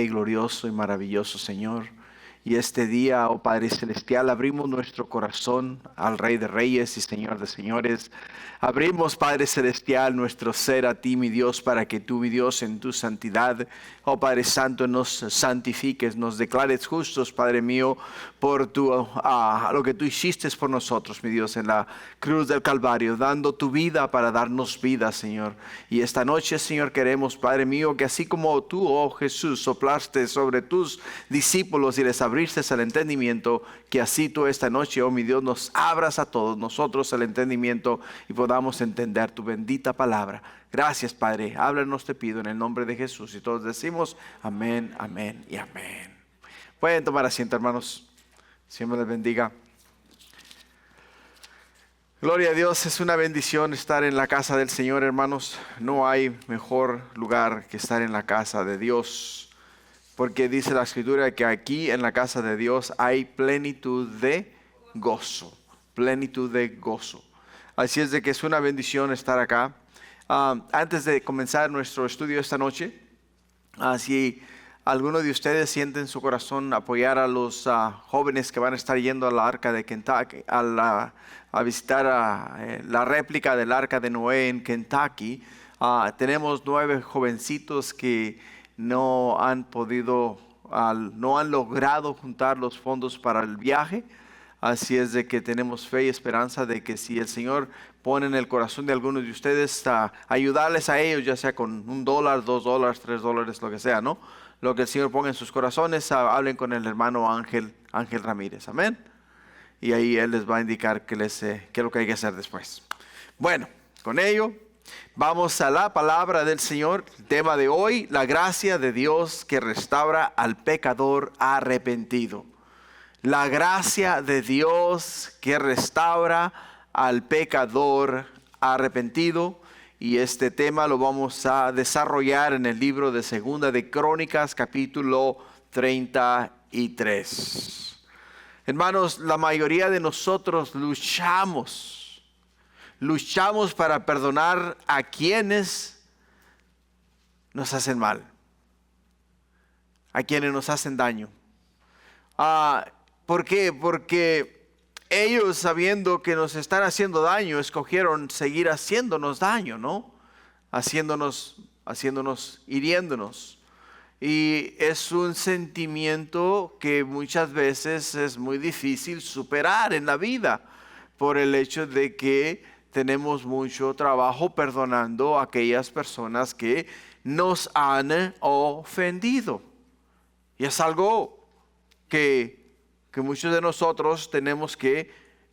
Glorioso y maravilloso Señor. Y este día, oh Padre Celestial, abrimos nuestro corazón al Rey de Reyes y Señor de Señores. Abrimos, Padre Celestial, nuestro ser a ti, mi Dios, para que tú, mi Dios, en tu santidad, oh Padre Santo, nos santifiques, nos declares justos, Padre mío, por lo que tú hiciste por nosotros, mi Dios, en la cruz del Calvario, dando tu vida para darnos vida, Señor. Y esta noche, Señor, queremos, Padre mío, que así como tú, oh Jesús, soplaste sobre tus discípulos y les abriste el entendimiento, que así tú esta noche, oh mi Dios, nos abras a todos nosotros el entendimiento y podamos entender tu bendita palabra. Gracias, Padre. Háblanos, te pido, en el nombre de Jesús. Y todos decimos amén, amén y amén. Pueden tomar asiento, hermanos. Siempre les bendiga. Gloria a Dios, es una bendición estar en la casa del Señor, hermanos. No hay mejor lugar que estar en la casa de Dios. Porque dice la Escritura que aquí en la casa de Dios hay plenitud de gozo. Plenitud de gozo. Así es de que es una bendición estar acá. Antes de comenzar nuestro estudio esta noche, si alguno de ustedes siente en su corazón apoyar a los jóvenes que van a estar yendo a la Arca de Kentucky, a visitar la réplica del Arca de Noé en Kentucky, tenemos 9 jovencitos que no han logrado juntar los fondos para el viaje. Así es de que tenemos fe y esperanza de que si el Señor pone en el corazón de algunos de ustedes ayudarles a ellos, ya sea con $1, $2, $3, lo que sea, ¿no? Lo que el Señor ponga en sus corazones, hablen con el hermano Ángel Ramírez, amén. Y ahí Él les va a indicar qué es lo que hay que hacer después. Bueno, con ello vamos a la palabra del Señor. El tema de hoy, la gracia de Dios que restaura al pecador arrepentido. La gracia de Dios que restaura al pecador arrepentido. Y este tema lo vamos a desarrollar en el libro de Segunda de Crónicas, capítulo 33. Hermanos, la mayoría de nosotros luchamos para perdonar a quienes nos hacen mal, a quienes nos hacen daño. ¿Por qué? Porque ellos, sabiendo que nos están haciendo daño, escogieron seguir haciéndonos daño, ¿no? Haciéndonos, hiriéndonos. Y es un sentimiento que muchas veces es muy difícil superar en la vida, por el hecho de que tenemos mucho trabajo perdonando a aquellas personas que nos han ofendido. Y es algo que muchos de nosotros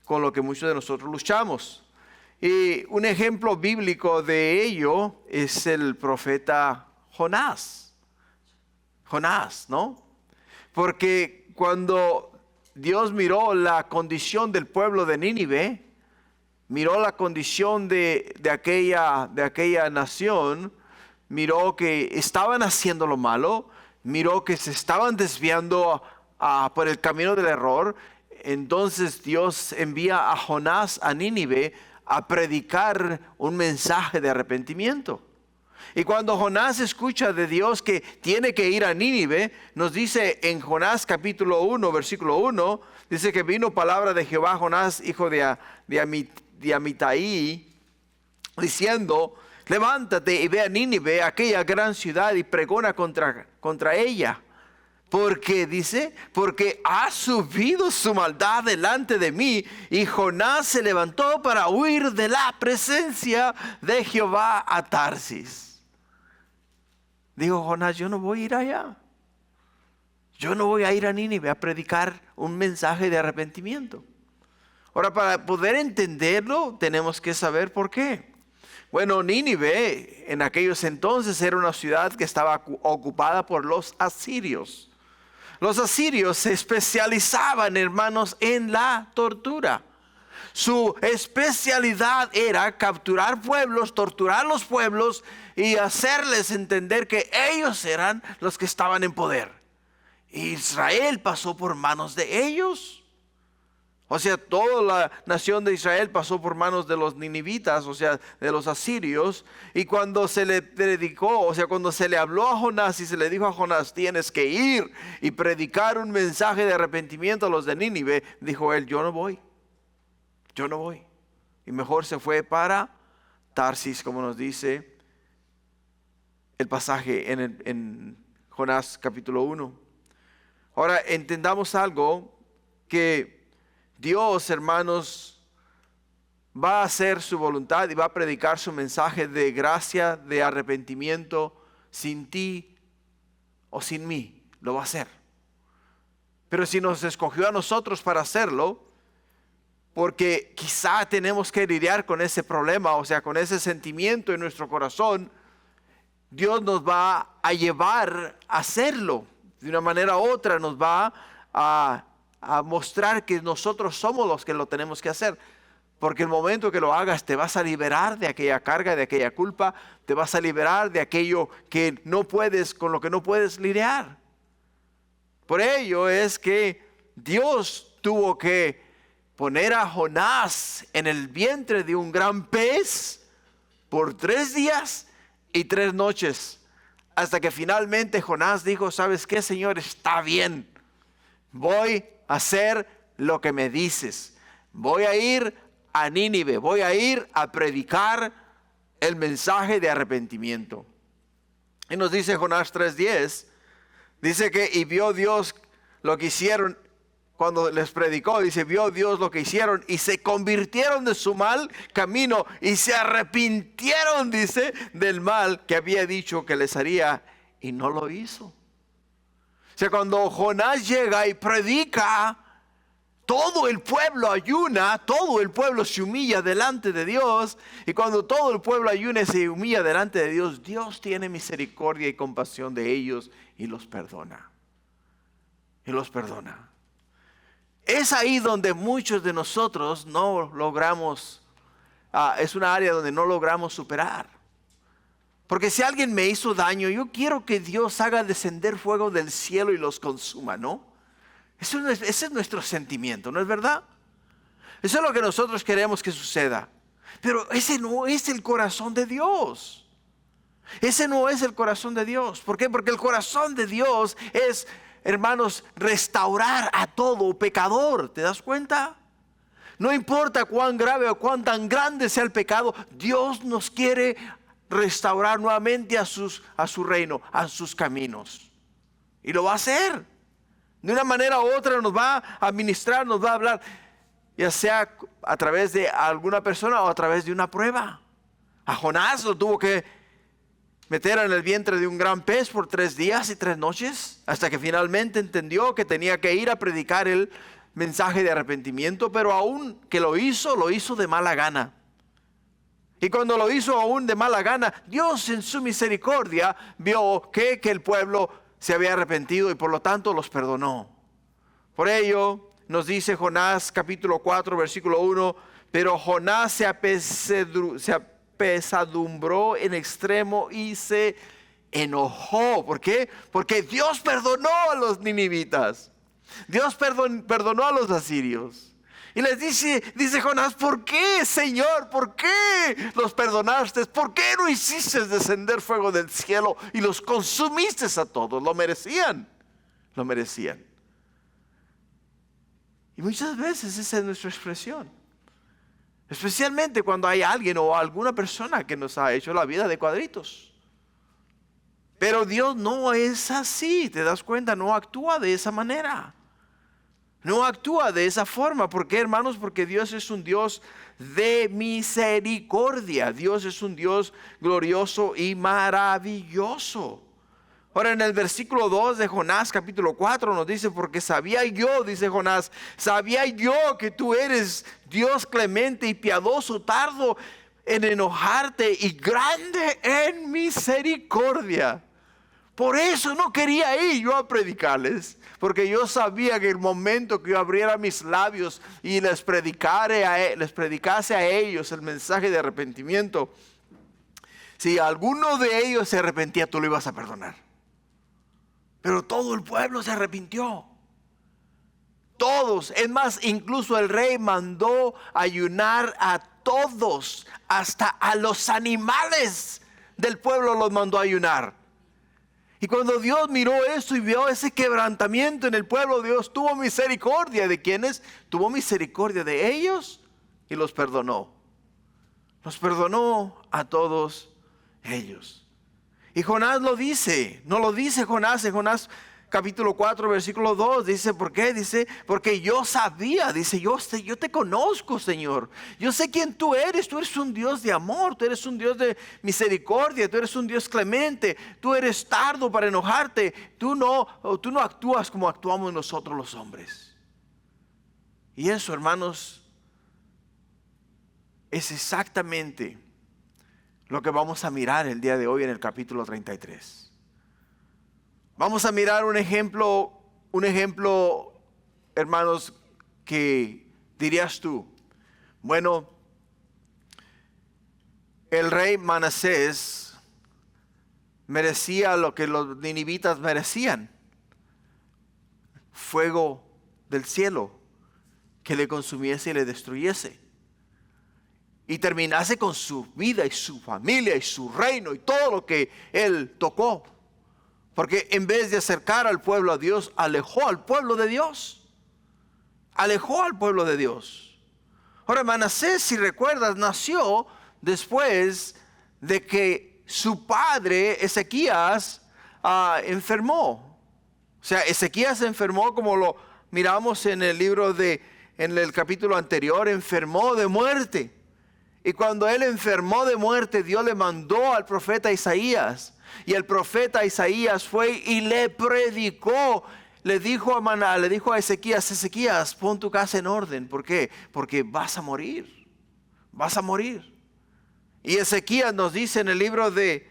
con lo que muchos de nosotros luchamos. Y un ejemplo bíblico de ello es el profeta Jonás, ¿no? Porque cuando Dios miró la condición del pueblo de Nínive, miró la condición de aquella nación, miró que estaban haciendo lo malo, miró que se estaban desviando por el camino del error. Entonces Dios envía a Jonás a Nínive a predicar un mensaje de arrepentimiento. Y cuando Jonás escucha de Dios que tiene que ir a Nínive, nos dice en Jonás capítulo 1, versículo 1, dice que vino palabra de Jehová a Jonás, hijo de Amitai, diciendo: levántate y ve a Nínive, aquella gran ciudad, y pregona contra ella. Porque ha subido su maldad delante de mí. Y Jonás se levantó para huir de la presencia de Jehová a Tarsis. Dijo Jonás: yo no voy a ir allá. Yo no voy a ir a Nínive a predicar un mensaje de arrepentimiento. Ahora, para poder entenderlo, tenemos que saber por qué. Bueno, Nínive en aquellos entonces era una ciudad que estaba ocupada por los asirios. Los asirios se especializaban, hermanos, en la tortura. Su especialidad era capturar pueblos, torturar los pueblos y hacerles entender que ellos eran los que estaban en poder. Israel pasó por manos de ellos. O sea, toda la nación de Israel pasó por manos de los ninivitas, o sea, de los asirios. Y cuando se le predicó, o sea, cuando se le habló a Jonás y se le dijo a Jonás, tienes que ir y predicar un mensaje de arrepentimiento a los de Nínive, dijo él, yo no voy. Y mejor se fue para Tarsis, como nos dice el pasaje en Jonás capítulo 1. Ahora entendamos algo, que Dios, hermanos, va a hacer su voluntad y va a predicar su mensaje de gracia, de arrepentimiento, sin ti o sin mí. Lo va a hacer. Pero si nos escogió a nosotros para hacerlo, porque quizá tenemos que lidiar con ese problema, o sea, con ese sentimiento en nuestro corazón, Dios nos va a llevar a hacerlo. De una manera u otra nos va a mostrar que nosotros somos los que lo tenemos que hacer. Porque el momento que lo hagas te vas a liberar de aquella carga, de aquella culpa, te vas a liberar de aquello que no puedes, con lo que no puedes lidiar. Por ello es que Dios tuvo que poner a Jonás en el vientre de un gran pez por 3 días y 3 noches. Hasta que finalmente Jonás dijo, ¿sabes qué, Señor? Está bien. Voy a hacer lo que me dices. Voy a ir a Nínive. Voy a ir a predicar el mensaje de arrepentimiento. Y nos dice Jonás 3:10. Dice que y vio Dios lo que hicieron cuando les predicó. Dice, vio Dios lo que hicieron y se convirtieron de su mal camino y se arrepintieron, dice, del mal que había dicho que les haría y no lo hizo. O sea, cuando Jonás llega y predica, todo el pueblo ayuna, todo el pueblo se humilla delante de Dios. Y cuando todo el pueblo ayuna y se humilla delante de Dios, Dios tiene misericordia y compasión de ellos y los perdona. Es ahí donde muchos de nosotros no logramos, es una área donde no logramos superar. Porque si alguien me hizo daño, yo quiero que Dios haga descender fuego del cielo y los consuma, ¿no? Ese es nuestro sentimiento, ¿no es verdad? Eso es lo que nosotros queremos que suceda. Pero ese no es el corazón de Dios. Ese no es el corazón de Dios. ¿Por qué? Porque el corazón de Dios es, hermanos, restaurar a todo pecador. ¿Te das cuenta? No importa cuán grave o cuán tan grande sea el pecado, Dios nos quiere restaurar nuevamente a su reino, a sus caminos. Y lo va a hacer. De una manera u otra nos va a ministrar, nos va a hablar, ya sea a través de alguna persona o a través de una prueba. A Jonás lo tuvo que meter en el vientre de un gran pez por 3 días y 3 noches, hasta que finalmente entendió que tenía que ir a predicar el mensaje de arrepentimiento, pero aún que lo hizo de mala gana. Y cuando lo hizo aún de mala gana, Dios en su misericordia vio que el pueblo se había arrepentido y por lo tanto los perdonó. Por ello nos dice Jonás capítulo 4 versículo 1, pero Jonás se apesadumbró en extremo y se enojó. ¿Por qué? Porque Dios perdonó a los ninivitas. Dios perdonó a los asirios. Y les dice Jonás, ¿por qué, Señor? ¿Por qué los perdonaste? ¿Por qué no hiciste descender fuego del cielo y los consumiste a todos? Lo merecían. Y muchas veces esa es nuestra expresión. Especialmente cuando hay alguien o alguna persona que nos ha hecho la vida de cuadritos. Pero Dios no es así, ¿te das cuenta? No actúa de esa manera. No actúa de esa forma. ¿Por qué, hermanos? Porque Dios es un Dios de misericordia. Dios es un Dios glorioso y maravilloso. Ahora en el versículo 2 de Jonás capítulo 4 nos dice, porque sabía yo, dice Jonás, sabía yo que tú eres Dios clemente y piadoso, tardo en enojarte y grande en misericordia. Por eso no quería ir yo a predicarles, porque yo sabía que el momento que yo abriera mis labios y les predicase a ellos el mensaje de arrepentimiento, si alguno de ellos se arrepentía, tú lo ibas a perdonar. Pero todo el pueblo se arrepintió. Todo todos. Es más, incluso el rey mandó ayunar a todos, hasta a los animales del pueblo los mandó a ayunar. Y cuando Dios miró esto y vio ese quebrantamiento en el pueblo, Dios tuvo misericordia de quienes, tuvo misericordia de ellos y los perdonó. Los perdonó a todos ellos. Y Jonás lo dice, no lo dice Jonás en Jonás capítulo 4, versículo 2, dice, ¿por qué? Dice, porque yo sabía, dice, yo te conozco, Señor. Yo sé quién tú eres un Dios de amor, tú eres un Dios de misericordia, tú eres un Dios clemente, tú eres tardo para enojarte, tú no actúas como actuamos nosotros los hombres. Y eso, hermanos, es exactamente lo que vamos a mirar el día de hoy en el capítulo 33. Vamos a mirar un ejemplo, hermanos, que dirías tú, bueno, el rey Manasés merecía lo que los ninivitas merecían: fuego del cielo que le consumiese y le destruyese, y terminase con su vida y su familia y su reino y todo lo que él tocó. Porque en vez de acercar al pueblo a Dios, alejó al pueblo de Dios. Alejó al pueblo de Dios. Ahora, Manasés, si recuerdas, nació después de que su padre Ezequías enfermó. O sea, Ezequías enfermó, como lo miramos en el en el capítulo anterior, enfermó de muerte. Y cuando él enfermó de muerte, Dios le mandó al profeta Isaías. Y el profeta Isaías fue y le predicó. Le dijo a Ezequías, Ezequías, pon tu casa en orden. ¿Por qué? Porque vas a morir. Vas a morir. Y Ezequías nos dice en el libro de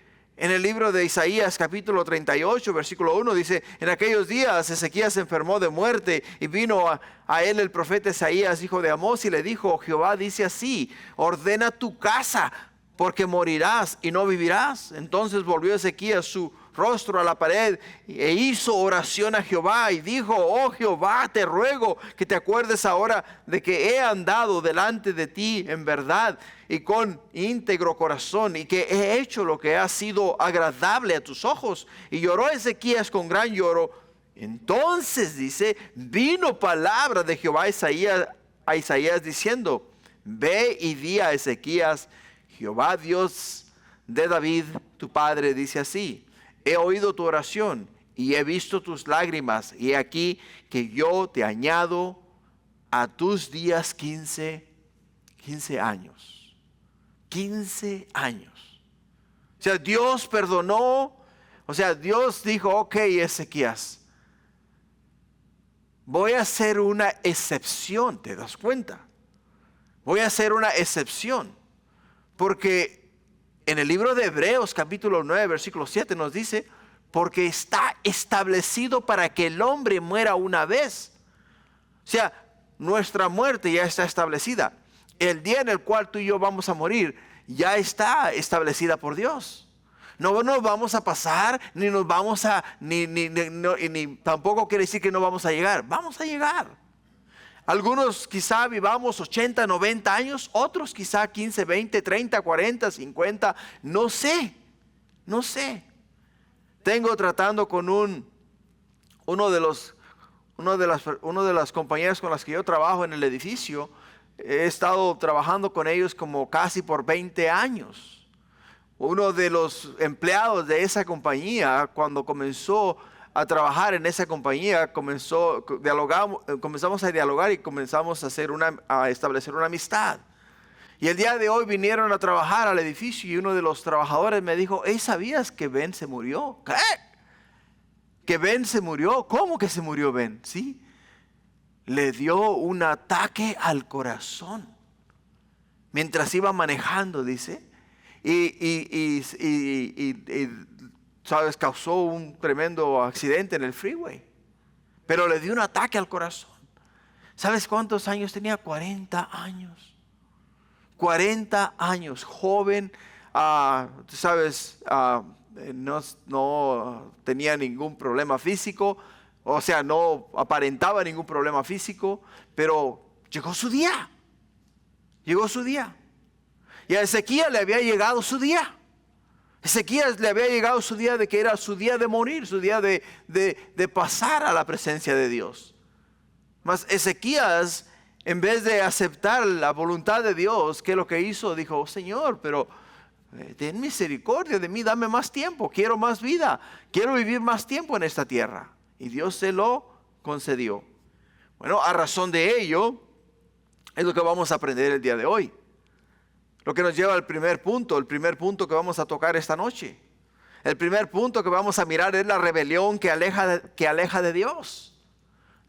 Isaías capítulo 38 versículo 1, dice, en aquellos días Ezequías se enfermó de muerte y vino a él el profeta Isaías, hijo de Amós, y le dijo, Jehová dice así, ordena tu casa, porque morirás y no vivirás. Entonces volvió Ezequías su rostro a la pared e hizo oración a Jehová y dijo, oh Jehová, te ruego que te acuerdes ahora de que he andado delante de ti en verdad y con íntegro corazón, y que he hecho lo que ha sido agradable a tus ojos. Y lloró Ezequías con gran lloro. Entonces, dice, vino palabra de Jehová a Isaías diciendo, ve y di a Ezequías, Jehová Dios de David, tu padre, dice así, he oído tu oración y he visto tus lágrimas, y aquí que yo te añado a tus días 15 años. 15 años. O sea, Dios perdonó, o sea, Dios dijo, ok, Ezequías, voy a hacer una excepción, ¿te das cuenta? Voy a hacer una excepción. Porque en el libro de Hebreos capítulo 9 versículo 7 nos dice, porque está establecido para que el hombre muera una vez. O sea, nuestra muerte ya está establecida. El día en el cual tú y yo vamos a morir ya está establecida por Dios. No nos vamos a pasar, ni nos vamos a, ni tampoco quiere decir que no vamos a llegar. Vamos a llegar. Algunos quizá vivamos 80, 90 años, otros quizá 15, 20, 30, 40, 50, no sé. Tengo tratando con uno de las compañías con las que yo trabajo en el edificio. He estado trabajando con ellos como casi por 20 años. Uno de los empleados de esa compañía, cuando comenzó a trabajar en esa compañía, comenzamos a dialogar y comenzamos a establecer una amistad. Y el día de hoy vinieron a trabajar al edificio y uno de los trabajadores me dijo, hey, ¿sabías que Ben se murió? ¿Qué? ¿Que Ben se murió? ¿Cómo que se murió Ben? Sí, le dio un ataque al corazón mientras iba manejando, dice, y ¿sabes? Causó un tremendo accidente en el freeway, pero le dio un ataque al corazón. ¿Sabes cuántos años tenía? 40 años. 40 años, joven, ¿sabes? No tenía ningún problema físico, O sea, no aparentaba ningún problema físico, pero llegó su día. Llegó su día. Y a Ezequías le había llegado su día. Ezequías le había llegado su día de que era su día de morir, su día de pasar a la presencia de Dios. Mas Ezequías, en vez de aceptar la voluntad de Dios, ¿qué es lo que hizo? Dijo, oh, Señor, pero ten misericordia de mí, dame más tiempo, quiero más vida, quiero vivir más tiempo en esta tierra. Y Dios se lo concedió. Bueno, a razón de ello, es lo que vamos a aprender el día de hoy. Lo que nos lleva al primer punto que vamos a tocar esta noche. El primer punto que vamos a mirar es la rebelión que aleja de Dios.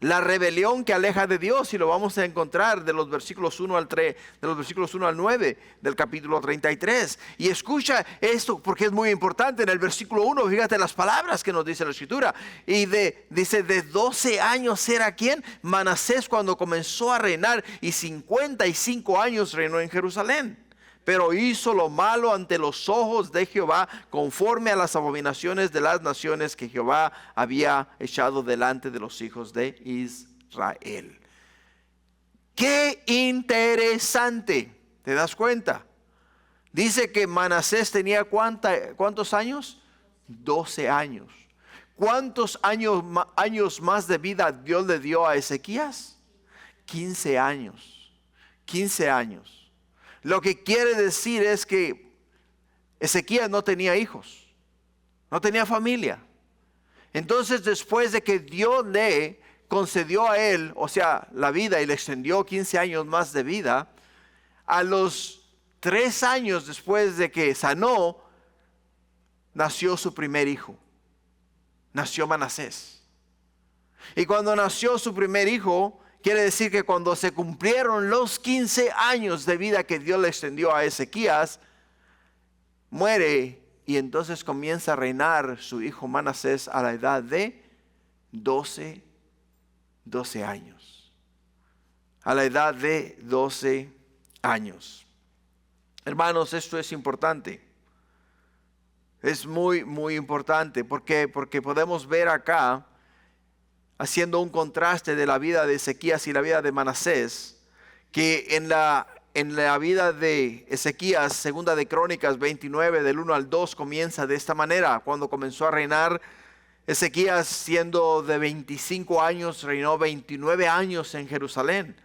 La rebelión que aleja de Dios, y lo vamos a encontrar de los versículos 1 al 3, de los versículos 1 al 9 del capítulo 33. Y escucha esto porque es muy importante. En el versículo 1, fíjate las palabras que nos dice la Escritura. Y dice, de 12 años era ¿quién? Manasés, cuando comenzó a reinar, y 55 años reinó en Jerusalén. Pero hizo lo malo ante los ojos de Jehová, conforme a las abominaciones de las naciones que Jehová había echado delante de los hijos de Israel. ¡Qué interesante! ¿Te das cuenta? Dice que Manasés tenía ¿cuántos años? 12 años. ¿Cuántos años más de vida Dios le dio a Ezequías? 15 años. 15 años. Lo que quiere decir es que Ezequías no tenía hijos, no tenía familia. Entonces, después de que Dios le concedió a él, o sea, la vida, y le extendió 15 años más de vida, a los 3 años después de que sanó, nació su primer hijo. Nació Manasés. Y cuando nació su primer hijo, quiere decir que cuando se cumplieron los 15 años de vida que Dios le extendió a Ezequías, muere, y entonces comienza a reinar su hijo Manasés a la edad de 12 años. A la edad de 12 años. Hermanos, esto es importante. Es muy, muy importante. ¿Por qué? Porque podemos ver acá, haciendo un contraste de la vida de Ezequías y la vida de Manasés, que en la vida de Ezequías, segunda de Crónicas 29, del 1 al 2, comienza de esta manera. Cuando comenzó a reinar Ezequías, siendo de 25 años, reinó 29 años en Jerusalén.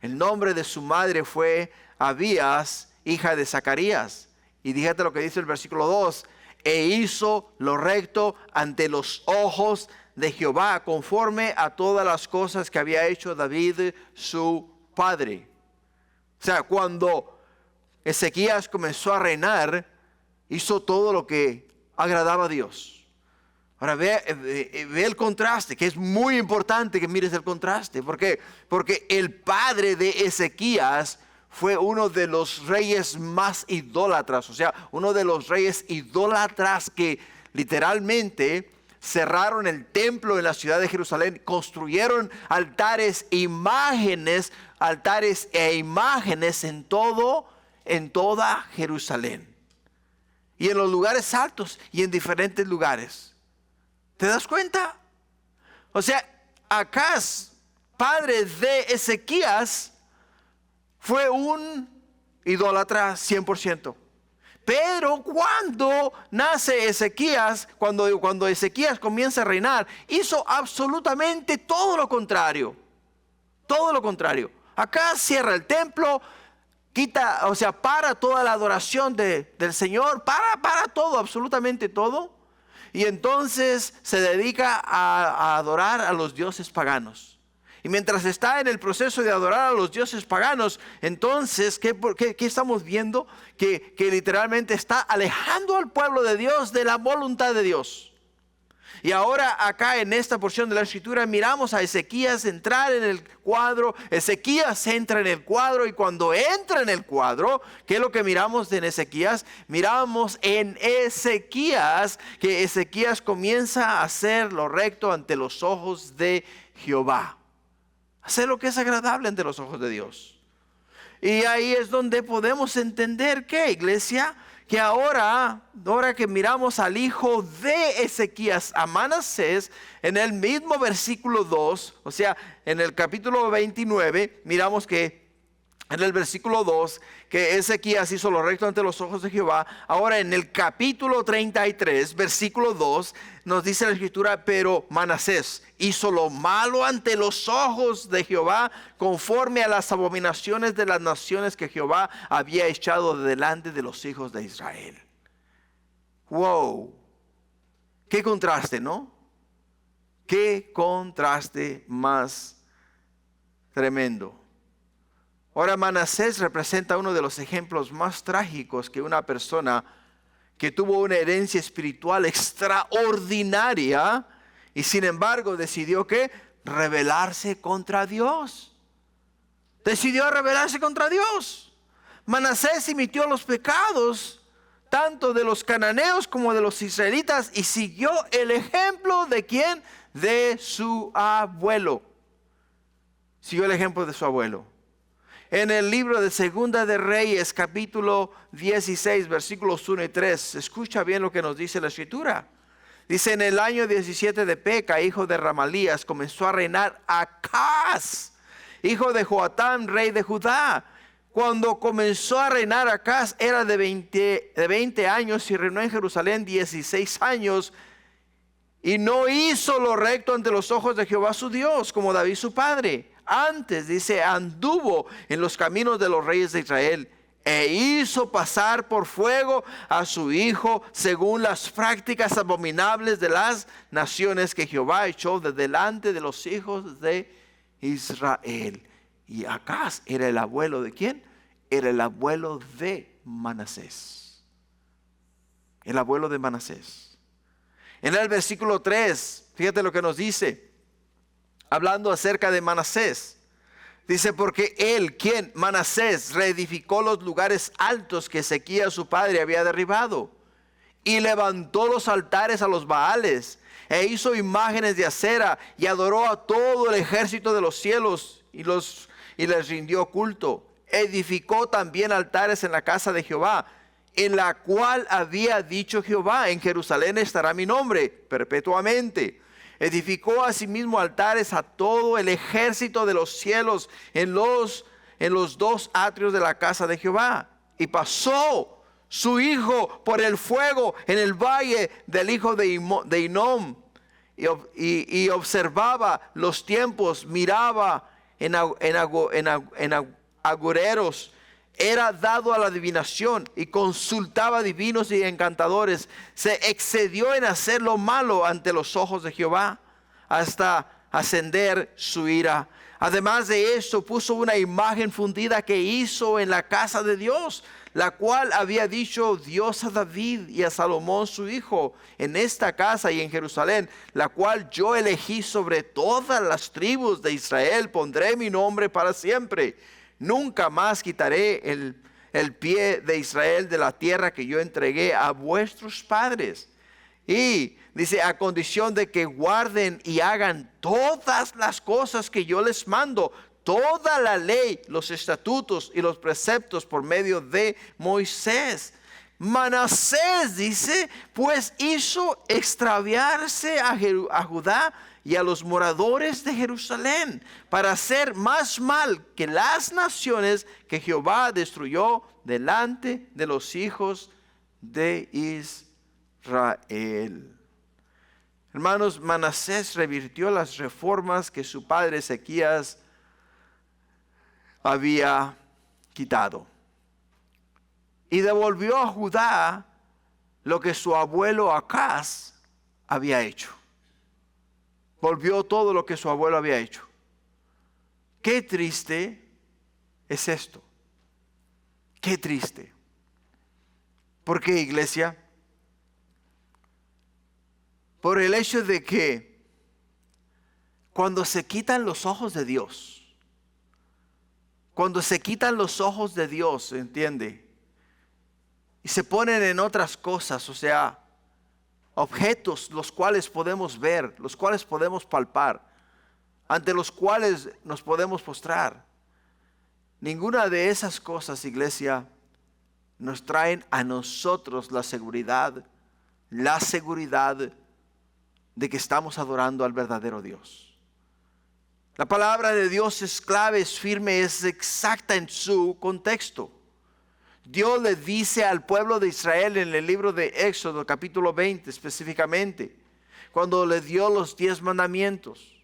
El nombre de su madre fue Abías, hija de Zacarías. Y fíjate lo que dice el versículo 2, e hizo lo recto ante los ojos de Jehová, conforme a todas las cosas que había hecho David su padre. O sea, cuando Ezequías comenzó a reinar, hizo todo lo que agradaba a Dios. Ahora ve el contraste, que es muy importante que mires el contraste. ¿Por qué? Porque el padre de Ezequías fue uno de los reyes más idólatras. O sea, uno de los reyes idólatras que literalmente cerraron el templo en la ciudad de Jerusalén, construyeron altares e imágenes en toda Jerusalén. Y en los lugares altos y en diferentes lugares. ¿Te das cuenta? O sea, Acaz, padre de Ezequías, fue un idólatra 100%. Pero cuando nace Ezequías, cuando Ezequías comienza a reinar, hizo absolutamente todo lo contrario. Todo lo contrario. Acá cierra el templo, para toda la adoración del Señor, para todo, absolutamente todo. Y entonces se dedica a adorar a los dioses paganos. Y mientras está en el proceso de adorar a los dioses paganos, entonces, ¿qué estamos viendo? Que literalmente está alejando al pueblo de Dios de la voluntad de Dios. Y ahora acá en esta porción de la Escritura miramos a Ezequías entrar en el cuadro. Ezequías entra en el cuadro, y cuando entra en el cuadro, ¿qué es lo que miramos en Ezequías? Miramos en Ezequías que Ezequías comienza a hacer lo recto ante los ojos de Jehová. Hacer lo que es agradable ante los ojos de Dios. Y ahí es donde podemos entender que, iglesia, que ahora que miramos al hijo de Ezequías, a Manasés, en el mismo versículo 2, o sea, en el capítulo 29, miramos que en el versículo 2, que Ezequías hizo lo recto ante los ojos de Jehová. Ahora en el capítulo 33, versículo 2, nos dice la escritura, pero Manasés hizo lo malo ante los ojos de Jehová, conforme a las abominaciones de las naciones que Jehová había echado delante de los hijos de Israel. Wow, qué contraste, ¿no? Qué contraste más tremendo. Ahora, Manasés representa uno de los ejemplos más trágicos que una persona que tuvo una herencia espiritual extraordinaria y sin embargo decidió que rebelarse contra Dios. Decidió rebelarse contra Dios. Manasés imitó los pecados tanto de los cananeos como de los israelitas y siguió el ejemplo de ¿quién? De su abuelo. Siguió el ejemplo de su abuelo. En el libro de Segunda de Reyes, capítulo 16, versículos 1 y 3, escucha bien lo que nos dice la escritura. Dice, en el año 17 de Peca, hijo de Ramalías, comenzó a reinar Acaz, hijo de Joatán, rey de Judá. Cuando comenzó a reinar Acaz, era de 20 años y reinó en Jerusalén 16 años. Y no hizo lo recto ante los ojos de Jehová su Dios, como David su padre. Antes, dice, anduvo en los caminos de los reyes de Israel e hizo pasar por fuego a su hijo según las prácticas abominables de las naciones que Jehová echó de delante de los hijos de Israel. Y Acaz era el abuelo ¿de quién? Era el abuelo de Manasés. El abuelo de Manasés. En el versículo 3, fíjate lo que nos dice. Hablando acerca de Manasés, dice, porque él, ¿quién? Manasés, reedificó los lugares altos que Ezequías su padre había derribado, y levantó los altares a los Baales, e hizo imágenes de acera, y adoró a todo el ejército de los cielos, y les rindió culto. Edificó también altares en la casa de Jehová, en la cual había dicho Jehová, en Jerusalén estará mi nombre perpetuamente. Edificó asimismo altares a todo el ejército de los cielos en los 2 atrios de la casa de Jehová. Y pasó su hijo por el fuego en el valle del hijo de Hinnom. Y observaba los tiempos, miraba en agoreros. Era dado a la adivinación y consultaba divinos y encantadores. Se excedió en hacer lo malo ante los ojos de Jehová hasta ascender su ira. Además de esto, puso una imagen fundida que hizo en la casa de Dios, la cual había dicho Dios a David y a Salomón su hijo: en esta casa y en Jerusalén, la cual yo elegí sobre todas las tribus de Israel, pondré mi nombre para siempre. Nunca más quitaré el pie de Israel de la tierra que yo entregué a vuestros padres. Y dice, a condición de que guarden y hagan todas las cosas que yo les mando, toda la ley, los estatutos y los preceptos por medio de Moisés. Manasés, dice, pues hizo extraviarse a Judá y a los moradores de Jerusalén, para hacer más mal que las naciones que Jehová destruyó delante de los hijos de Israel. Hermanos, Manasés revirtió las reformas que su padre Ezequías había quitado, y devolvió a Judá lo que su abuelo Acaz había hecho. Volvió todo lo que su abuelo había hecho. Qué triste es esto. Qué triste. ¿Por qué, iglesia? Por el hecho de que cuando se quitan los ojos de Dios, cuando se quitan los ojos de Dios, ¿entiende? Y se ponen en otras cosas, o sea, objetos los cuales podemos ver, los cuales podemos palpar, ante los cuales nos podemos postrar. Ninguna de esas cosas, iglesia, nos traen a nosotros la seguridad de que estamos adorando al verdadero Dios. La palabra de Dios es clave, es firme, es exacta en su contexto. Dios le dice al pueblo de Israel en el libro de Éxodo, capítulo 20 específicamente, cuando le dio los 10 mandamientos.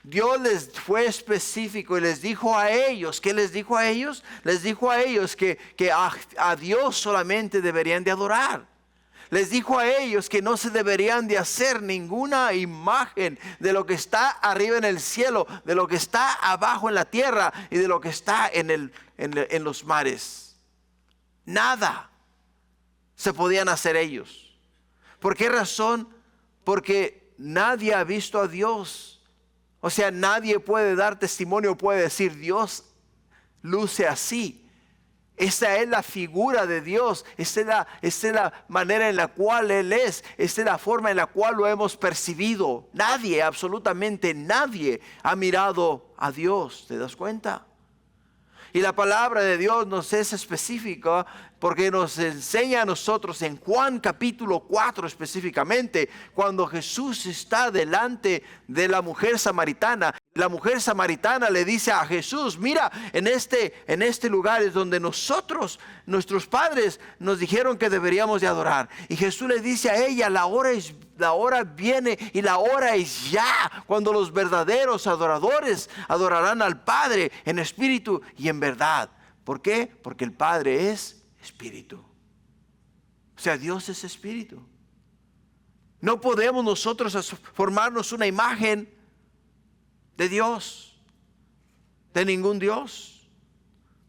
Dios les fue específico y les dijo a ellos, ¿qué les dijo a ellos? Les dijo a ellos que a Dios solamente deberían de adorar. Les dijo a ellos que no se deberían de hacer ninguna imagen de lo que está arriba en el cielo, de lo que está abajo en la tierra y de lo que está en los mares. Nada se podían hacer ellos. ¿Por qué razón? Porque nadie ha visto a Dios. O sea, nadie puede dar testimonio, puede decir Dios luce así. Esta es la figura de Dios, esta es la manera en la cual Él es, esta es la forma en la cual lo hemos percibido. Nadie, absolutamente nadie ha mirado a Dios, ¿te das cuenta? Y la palabra de Dios nos es específica porque nos enseña a nosotros en Juan capítulo 4 específicamente, cuando Jesús está delante de la mujer samaritana. La mujer samaritana le dice a Jesús, mira, en este lugar es donde nuestros padres nos dijeron que deberíamos de adorar. Y Jesús le dice a ella, la hora viene y la hora es ya, cuando los verdaderos adoradores adorarán al Padre en espíritu y en verdad. ¿Por qué? Porque el Padre es espíritu. O sea, Dios es espíritu. No podemos nosotros formarnos una imagen de Dios, de ningún Dios,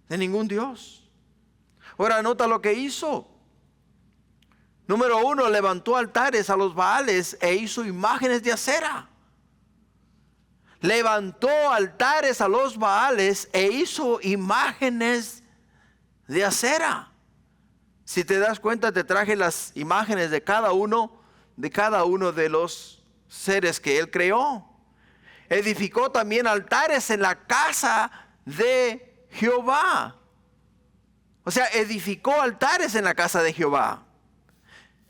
de ningún Dios. Ahora nota lo que hizo. Número 1, levantó altares a los Baales e hizo imágenes de acera. Levantó altares a los Baales e hizo imágenes de acera. Si te das cuenta, te traje las imágenes de cada uno de los seres que Él creó. Edificó también altares en la casa de Jehová. O sea, edificó altares en la casa de Jehová.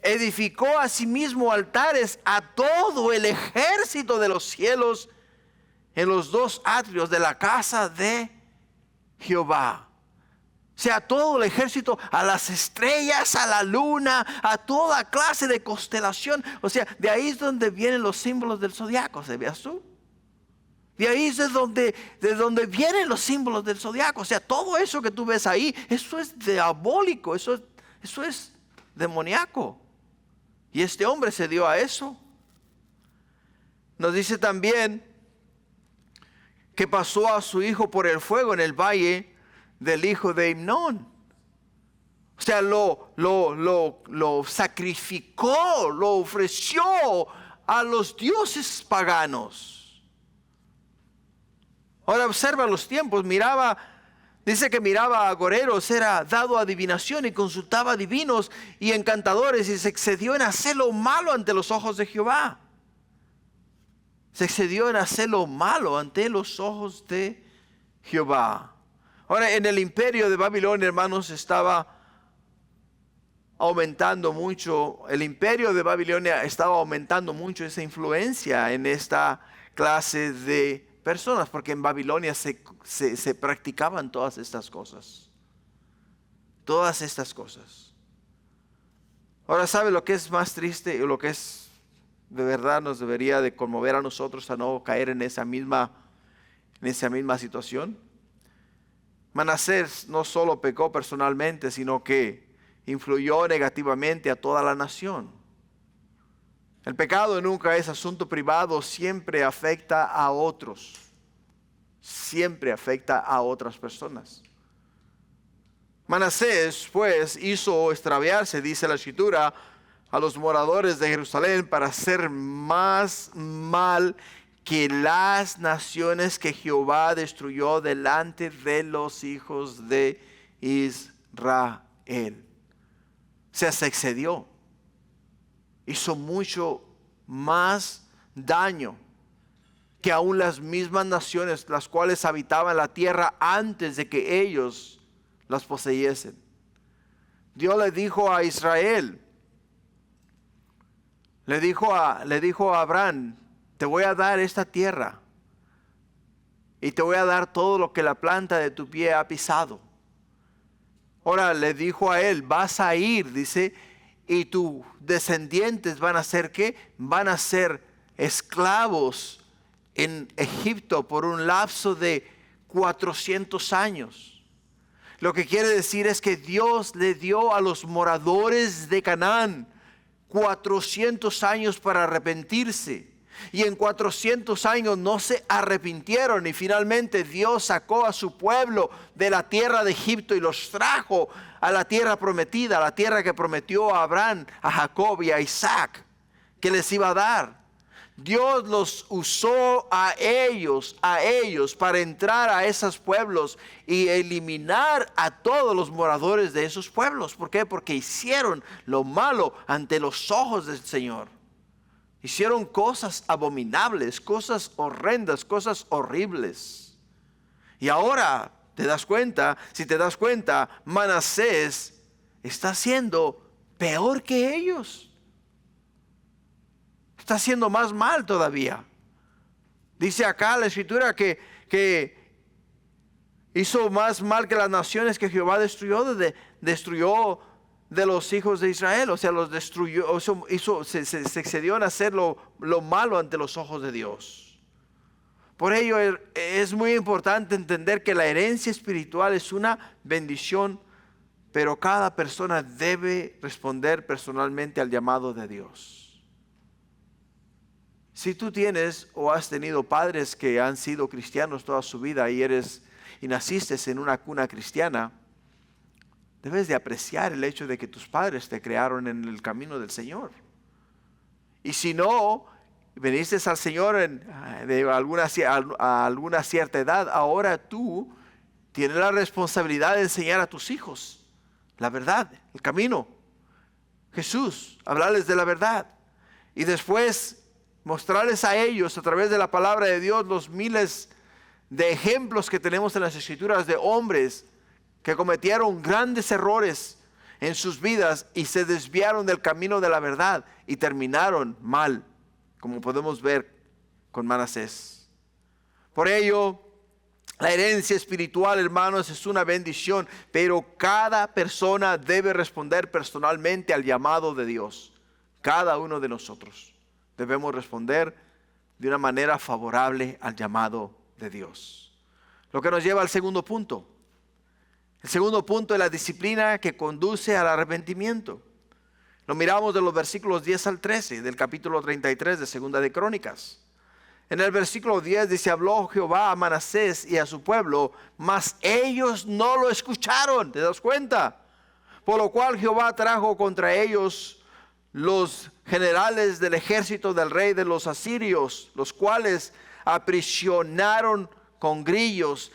Edificó asimismo altares a todo el ejército de los cielos en los 2 atrios de la casa de Jehová. O sea, todo el ejército, a las estrellas, a la luna, a toda clase de constelación. O sea, de ahí es donde vienen los símbolos del zodiaco, ¿sabías tú? De ahí es de donde vienen los símbolos del zodiaco. O sea, todo eso que tú ves ahí, eso es diabólico, eso es demoníaco. Y este hombre se dio a eso. Nos dice también que pasó a su hijo por el fuego en el valle del hijo de Himnón. O sea, lo sacrificó, lo ofreció a los dioses paganos. Ahora observa los tiempos, dice que miraba a agoreros, era dado a adivinación y consultaba a divinos y encantadores y se excedió en hacer lo malo ante los ojos de Jehová. Se excedió en hacer lo malo ante los ojos de Jehová. Ahora, en el imperio de Babilonia, hermanos, estaba aumentando mucho. El imperio de Babilonia estaba aumentando mucho esa influencia en esta clase de personas, porque en Babilonia se practicaban todas estas cosas. Todas estas cosas. Ahora, ¿sabe lo que es más triste y lo que es de verdad nos debería de conmover a nosotros a no caer en esa misma situación? Manasés no solo pecó personalmente, sino que influyó negativamente a toda la nación. El pecado nunca es asunto privado, siempre afecta a otros. Siempre afecta a otras personas. Manasés, pues, hizo extraviarse, dice la Escritura, a los moradores de Jerusalén para hacer más mal que las naciones que Jehová destruyó delante de los hijos de Israel. O sea, se excedió. Hizo mucho más daño que aún las mismas naciones las cuales habitaban la tierra antes de que ellos las poseyesen. Dios le dijo a Israel, le dijo a Abraham, te voy a dar esta tierra y te voy a dar todo lo que la planta de tu pie ha pisado. Ahora le dijo a él, vas a ir, dice, y tus descendientes van a ser ¿qué? Van a ser esclavos en Egipto por un lapso de 400 años. Lo que quiere decir es que Dios le dio a los moradores de Canaán 400 años para arrepentirse. Y en 400 años no se arrepintieron y finalmente Dios sacó a su pueblo de la tierra de Egipto y los trajo a la tierra prometida, a la tierra que prometió a Abraham, a Jacob y a Isaac, que les iba a dar. Dios los usó a ellos para entrar a esos pueblos y eliminar a todos los moradores de esos pueblos. ¿Por qué? Porque hicieron lo malo ante los ojos del Señor. Hicieron cosas abominables, cosas horrendas, cosas horribles. Y ahora si te das cuenta, Manasés está haciendo peor que ellos. Está haciendo más mal todavía. Dice acá la escritura que hizo más mal que las naciones que Jehová destruyó de los hijos de Israel. O sea, los destruyó, se excedió en hacer lo malo ante los ojos de Dios. Por ello es muy importante entender que la herencia espiritual es una bendición, pero cada persona debe responder personalmente al llamado de Dios. Si tú tienes o has tenido padres que han sido cristianos toda su vida y naciste en una cuna cristiana, debes de apreciar el hecho de que tus padres te crearon en el camino del Señor. Y si no, viniste al Señor a alguna cierta edad, ahora tú tienes la responsabilidad de enseñar a tus hijos la verdad, el camino. Jesús, hablarles de la verdad. Y después mostrarles a ellos a través de la palabra de Dios los miles de ejemplos que tenemos en las Escrituras de hombres que cometieron grandes errores en sus vidas y se desviaron del camino de la verdad y terminaron mal, como podemos ver con Manasés. Por ello, la herencia espiritual, hermanos, es una bendición, pero cada persona debe responder personalmente al llamado de Dios. Cada uno de nosotros debemos responder de una manera favorable al llamado de Dios. Lo que nos lleva al segundo punto. El segundo punto es la disciplina que conduce al arrepentimiento. Lo miramos de los versículos 10 al 13 del capítulo 33 de Segunda de Crónicas. En el versículo 10 dice, habló Jehová a Manasés y a su pueblo, mas ellos no lo escucharon. ¿Te das cuenta? Por lo cual Jehová trajo contra ellos los generales del ejército del rey de los asirios, los cuales aprisionaron con grillos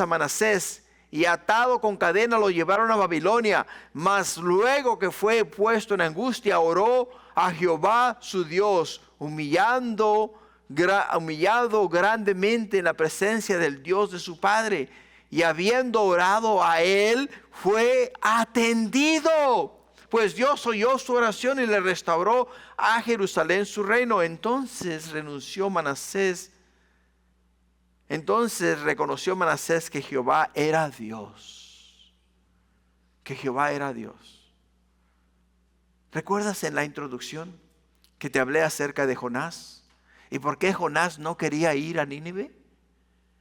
a Manasés y atado con cadena lo llevaron a Babilonia. Mas luego que fue puesto en angustia, oró a Jehová su Dios, humillado grandemente en la presencia del Dios de su padre. Y habiendo orado a él, fue atendido. Pues Dios oyó su oración y le restauró a Jerusalén su reino. Entonces reconoció Manasés que Jehová era Dios. Que Jehová era Dios. ¿Recuerdas en la introducción que te hablé acerca de Jonás? ¿Y por qué Jonás no quería ir a Nínive?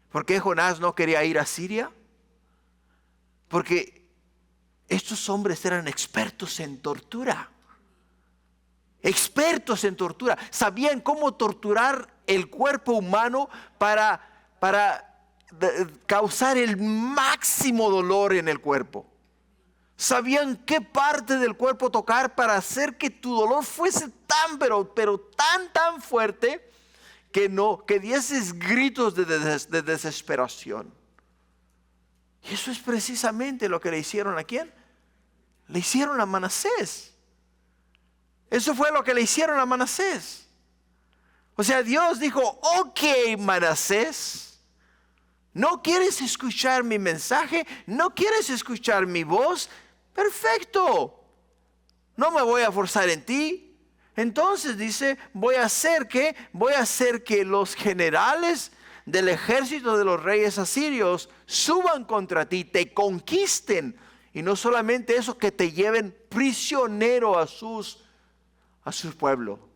¿Por qué Jonás no quería ir a Siria? Porque estos hombres eran expertos en tortura. Expertos en tortura. Sabían cómo torturar el cuerpo humano para causar el máximo dolor en el cuerpo. Sabían qué parte del cuerpo tocar para hacer que tu dolor fuese pero tan fuerte que dieses gritos de desesperación. Y eso es precisamente lo que le hicieron a ¿quién? Le hicieron a Manasés. Eso fue lo que le hicieron a Manasés. O sea, Dios dijo, ok, Manasés, ¿No quieres escuchar mi mensaje? ¿No quieres escuchar mi voz? Perfecto. No me voy a forzar en ti. Entonces dice, voy a hacer que los generales del ejército de los reyes asirios suban contra ti, te conquisten. Y no solamente eso, que te lleven prisionero a su pueblo,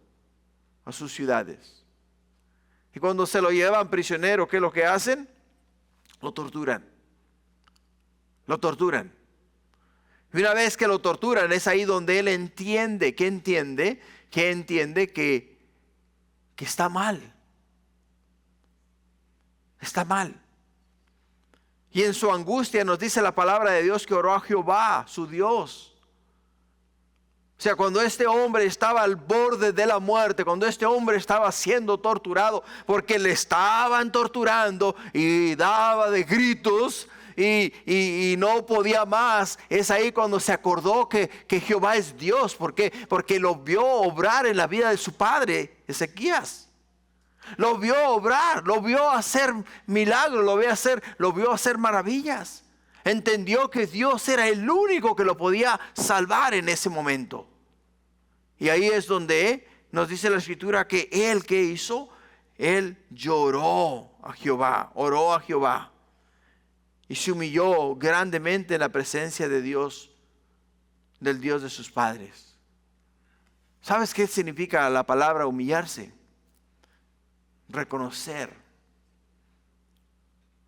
a sus ciudades. Y cuando se lo llevan prisionero, ¿qué es lo que hacen? Lo torturan. Lo torturan. Y una vez que lo torturan, es ahí donde él entiende. ¿Qué entiende? Que entiende que está mal. Está mal. Y en su angustia nos dice la palabra de Dios que oró a Jehová, su Dios. O sea, cuando este hombre estaba al borde de la muerte, cuando este hombre estaba siendo torturado, porque le estaban torturando y daba de gritos y no podía más, es ahí cuando se acordó que Jehová es Dios, porque lo vio obrar en la vida de su padre, Ezequías. Lo vio obrar, lo vio hacer milagros, lo vio hacer maravillas. Entendió que Dios era el único que lo podía salvar en ese momento. Y ahí es donde nos dice la escritura que él, ¿qué hizo? Él lloró a Jehová, oró a Jehová. Y se humilló grandemente en la presencia de Dios, del Dios de sus padres. ¿Sabes qué significa la palabra humillarse? Reconocer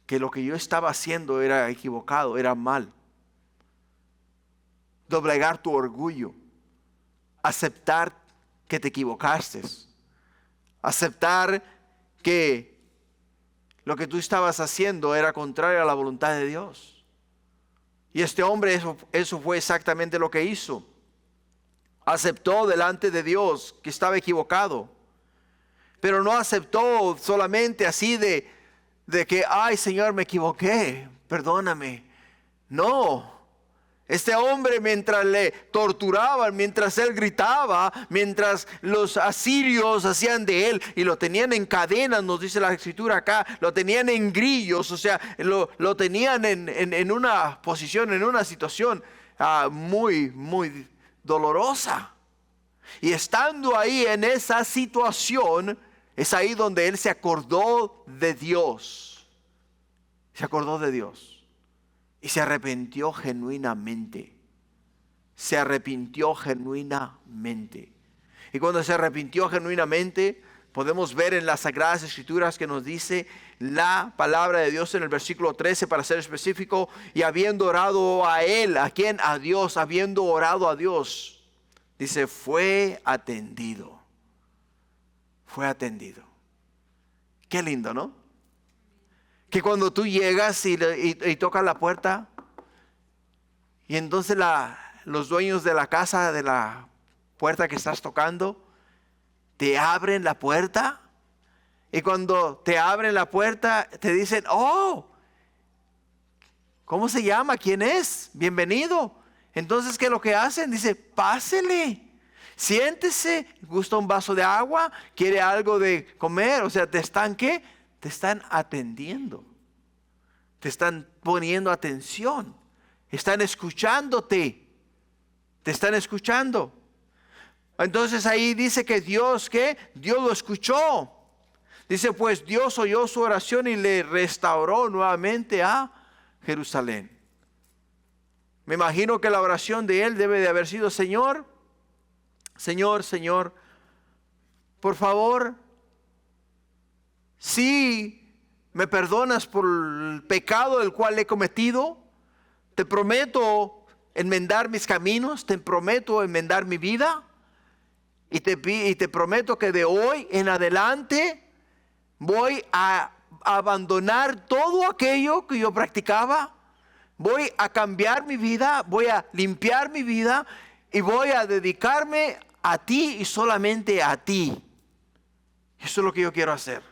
que lo que yo estaba haciendo era equivocado, era mal. Doblegar tu orgullo. Aceptar que te equivocaste. Aceptar que lo que tú estabas haciendo era contrario a la voluntad de Dios. Y este hombre eso fue exactamente lo que hizo. Aceptó delante de Dios que estaba equivocado. Pero no aceptó solamente así de que, ay Señor, me equivoqué, perdóname. No, este hombre mientras le torturaban, mientras él gritaba, mientras los asirios hacían de él y lo tenían en cadenas, nos dice la escritura acá, lo tenían en grillos, o sea, lo tenían en una posición, en una situación muy, muy dolorosa. Y estando ahí en esa situación, es ahí donde él se acordó de Dios. Se acordó de Dios. Y se arrepintió genuinamente. Se arrepintió genuinamente. Y cuando se arrepintió genuinamente, podemos ver en las Sagradas Escrituras que nos dice la palabra de Dios en el versículo 13, para ser específico, y habiendo orado a él, ¿a quién? A Dios, habiendo orado a Dios. Dice, fue atendido. Fue atendido. Qué lindo, ¿no? Que cuando tú llegas y tocas la puerta, y entonces los dueños de la casa, de la puerta que estás tocando, te abren la puerta. Y cuando te abren la puerta, te dicen, oh, ¿cómo se llama? ¿Quién es? Bienvenido. Entonces, ¿qué es lo que hacen? Dice, pásele. Siéntese, gusta un vaso de agua, quiere algo de comer, o sea, ¿te están qué? Te están atendiendo, te están poniendo atención, están escuchándote, te están escuchando. Entonces ahí dice que Dios, ¿qué? Dios lo escuchó. Dice, pues Dios oyó su oración y le restauró nuevamente a Jerusalén. Me imagino que la oración de él debe de haber sido, Señor, por favor, si me perdonas por el pecado del cual he cometido, te prometo enmendar mis caminos, te prometo enmendar mi vida y te prometo que de hoy en adelante voy a abandonar todo aquello que yo practicaba, voy a cambiar mi vida, voy a limpiar mi vida y voy a dedicarme a ti y solamente a ti. Eso es lo que yo quiero hacer.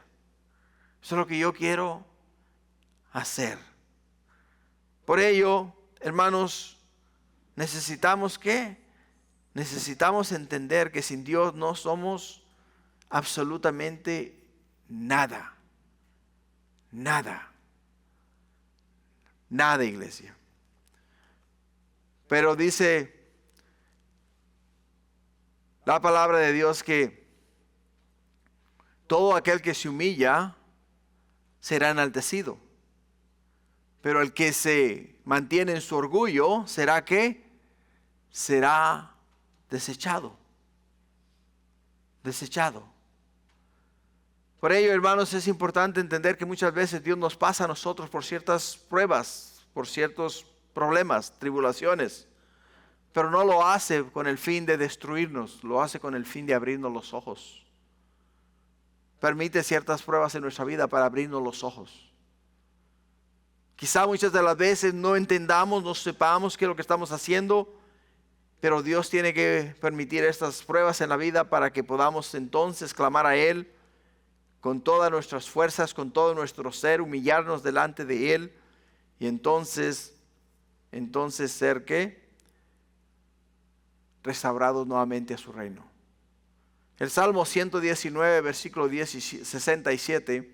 Eso es lo que yo quiero hacer. Por ello, hermanos, necesitamos ¿qué? Necesitamos entender que sin Dios no somos absolutamente nada. Nada. Nada, iglesia. Pero dice la palabra de Dios que todo aquel que se humilla será enaltecido. Pero el que se mantiene en su orgullo, ¿será qué? Será desechado. Desechado. Por ello, hermanos, es importante entender que muchas veces Dios nos pasa a nosotros por ciertas pruebas, por ciertos problemas, tribulaciones. Pero no lo hace con el fin de destruirnos, lo hace con el fin de abrirnos los ojos. Permite ciertas pruebas en nuestra vida para abrirnos los ojos. Quizá muchas de las veces no entendamos, no sepamos qué es lo que estamos haciendo, pero Dios tiene que permitir estas pruebas en la vida para que podamos entonces clamar a Él con todas nuestras fuerzas, con todo nuestro ser, humillarnos delante de Él y entonces ser ¿qué? Restaurados nuevamente a su reino. El Salmo 119, versículo 67,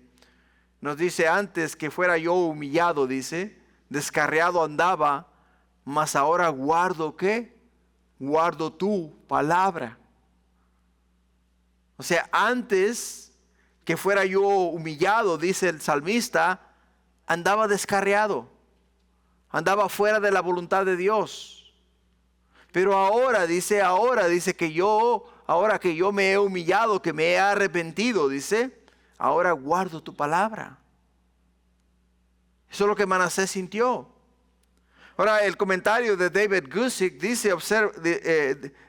nos dice: antes que fuera yo humillado, dice, descarriado andaba, mas ahora guardo ¿qué? Guardo tu palabra. O sea, antes que fuera yo humillado, dice el salmista, andaba descarriado, andaba fuera de la voluntad de Dios. Pero ahora dice ahora que yo me he humillado, que me he arrepentido, dice, ahora guardo tu palabra. Eso es lo que Manasés sintió. Ahora el comentario de David Guzik dice,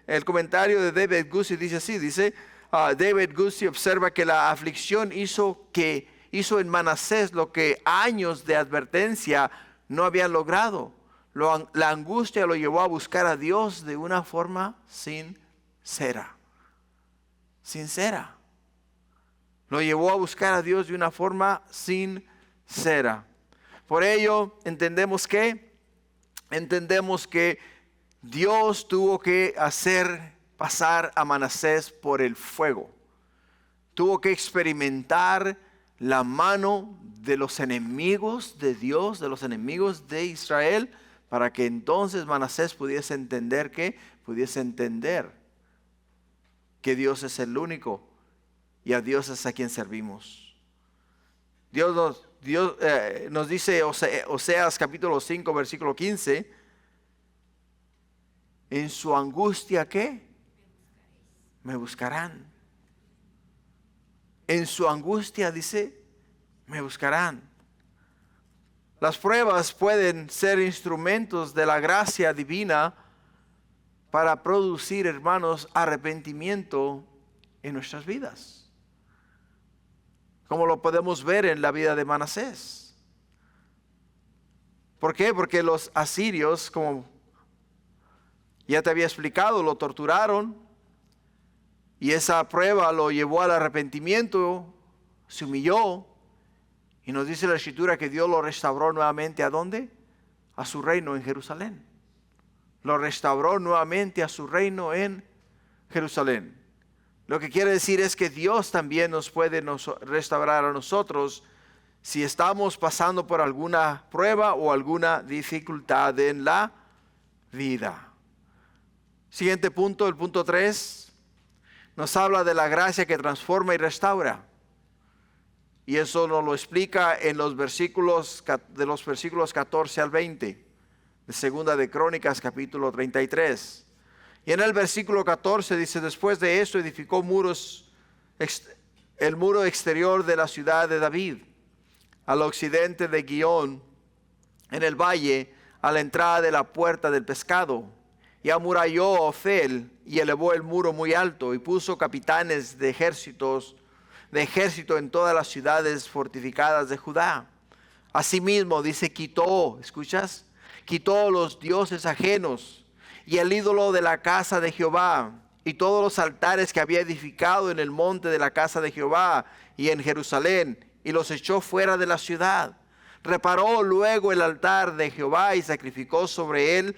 el comentario de David Guzik dice así, dice, David Guzik observa que la aflicción hizo en Manasés lo que años de advertencia no habían logrado. La angustia lo llevó a buscar a Dios de una forma sincera. Lo llevó a buscar a Dios de una forma sincera. Por ello entendemos que Dios tuvo que hacer pasar a Manasés por el fuego. Tuvo que experimentar la mano de los enemigos de Dios, de los enemigos de Israel, para que entonces Manasés pudiese entender que Dios es el único y a Dios es a quien servimos. Dios nos dice Oseas capítulo 5 versículo 15, en su angustia ¿qué? Me buscarán. En su angustia dice, me buscarán. Las pruebas pueden ser instrumentos de la gracia divina para producir, hermanos, arrepentimiento en nuestras vidas. Como lo podemos ver en la vida de Manasés. ¿Por qué? Porque los asirios, como ya te había explicado, lo torturaron. Y esa prueba lo llevó al arrepentimiento, se humilló. Y nos dice la Escritura que Dios lo restauró nuevamente, ¿a dónde? A su reino en Jerusalén. Lo restauró nuevamente a su reino en Jerusalén. Lo que quiere decir es que Dios también nos puede restaurar a nosotros si estamos pasando por alguna prueba o alguna dificultad en la vida. Siguiente punto, el punto 3, nos habla de la gracia que transforma y restaura. Y eso nos lo explica en los versículos 14 al 20 de Segunda de Crónicas capítulo 33. Y en el versículo 14 dice: después de esto edificó el muro exterior de la ciudad de David, al occidente de Gihón, en el valle, a la entrada de la puerta del pescado. Y amuralló Ofel y elevó el muro muy alto y puso capitanes de ejército en todas las ciudades fortificadas de Judá. Asimismo, dice, quitó los dioses ajenos y el ídolo de la casa de Jehová y todos los altares que había edificado en el monte de la casa de Jehová y en Jerusalén, y los echó fuera de la ciudad. Reparó luego el altar de Jehová y sacrificó sobre él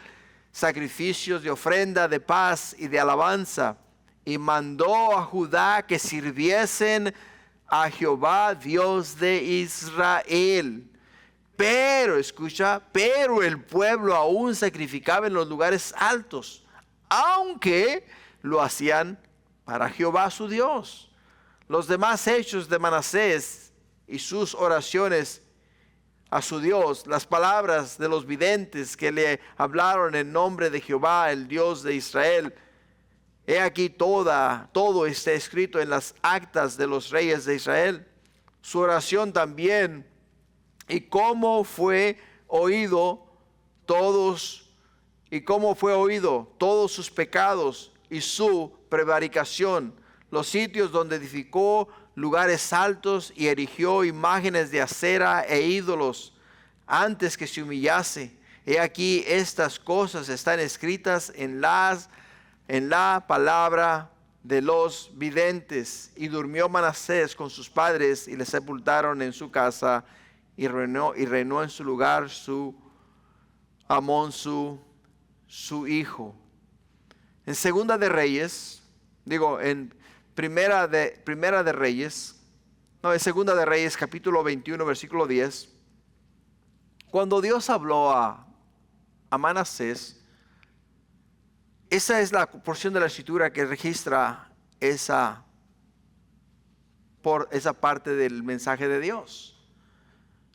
sacrificios de ofrenda de paz y de alabanza, y mandó a Judá que sirviesen a Jehová Dios de Israel. Pero, escucha, pero el pueblo aún sacrificaba en los lugares altos, aunque lo hacían para Jehová su Dios. Los demás hechos de Manasés y sus oraciones a su Dios, las palabras de los videntes que le hablaron en nombre de Jehová, el Dios de Israel, he aquí todo está escrito en las actas de los reyes de Israel. Su oración también, y cómo fue oído todos sus pecados y su prevaricación, los sitios donde edificó lugares altos y erigió imágenes de acera e ídolos antes que se humillase. He aquí estas cosas están escritas en la palabra de los videntes. Y durmió Manasés con sus padres y le sepultaron en su casa y reinó en su lugar Amón su hijo. En Segunda de Reyes, en Segunda de Reyes, capítulo 21, versículo 10, cuando Dios habló a Manasés, esa es la porción de la escritura que registra esa parte del mensaje de Dios.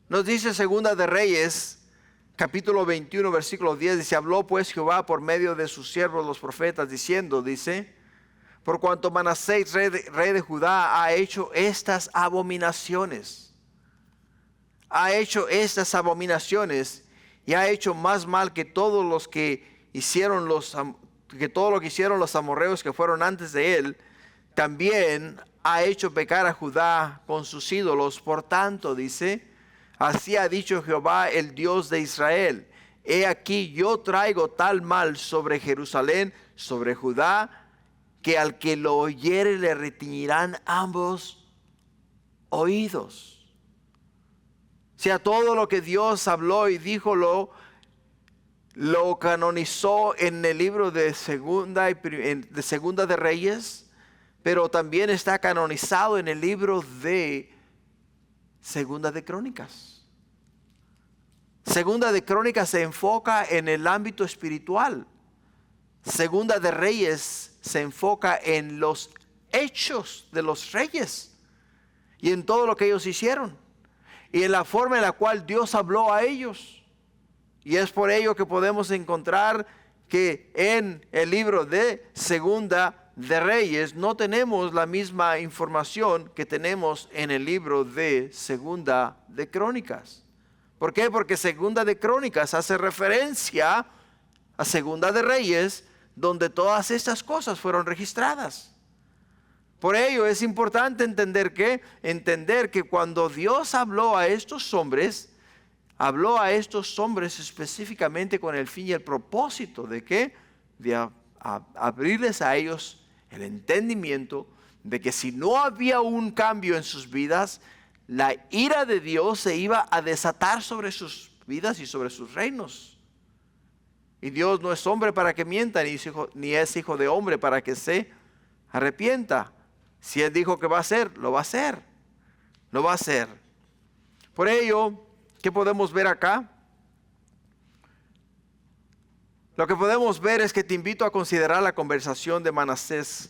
Nos dice Segunda de Reyes, capítulo 21, versículo 10, dice: habló pues Jehová por medio de sus siervos los profetas, diciendo, por cuanto Manasés, rey de Judá, ha hecho estas abominaciones, y ha hecho más mal que todo lo que hicieron los amorreos que fueron antes de él, también ha hecho pecar a Judá con sus ídolos. Por tanto, así ha dicho Jehová, el Dios de Israel: he aquí yo traigo tal mal sobre Jerusalén, sobre Judá, que al que lo oyere le retiñirán ambos oídos. O sea, todo lo que Dios habló y dijo lo canonizó en el libro de Segunda de Reyes, pero también está canonizado en el libro de Segunda de Crónicas. Segunda de Crónicas se enfoca en el ámbito espiritual. Segunda de Reyes se enfoca en los hechos de los reyes y en todo lo que ellos hicieron y en la forma en la cual Dios habló a ellos. Y es por ello que podemos encontrar que en el libro de Segunda de Reyes no tenemos la misma información que tenemos en el libro de Segunda de Crónicas. ¿Por qué? Porque Segunda de Crónicas hace referencia a Segunda de Reyes, donde todas estas cosas fueron registradas. Por ello es importante entender que cuando Dios habló a estos hombres específicamente con el fin y el propósito de abrirles a ellos el entendimiento de que si no había un cambio en sus vidas, la ira de Dios se iba a desatar sobre sus vidas y sobre sus reinos. Y Dios no es hombre para que mienta, ni es hijo de hombre para que se arrepienta. Si Él dijo que va a hacer, lo va a hacer. Lo va a hacer. Por ello, ¿qué podemos ver acá? Lo que podemos ver es que te invito a considerar la conversación de Manasés.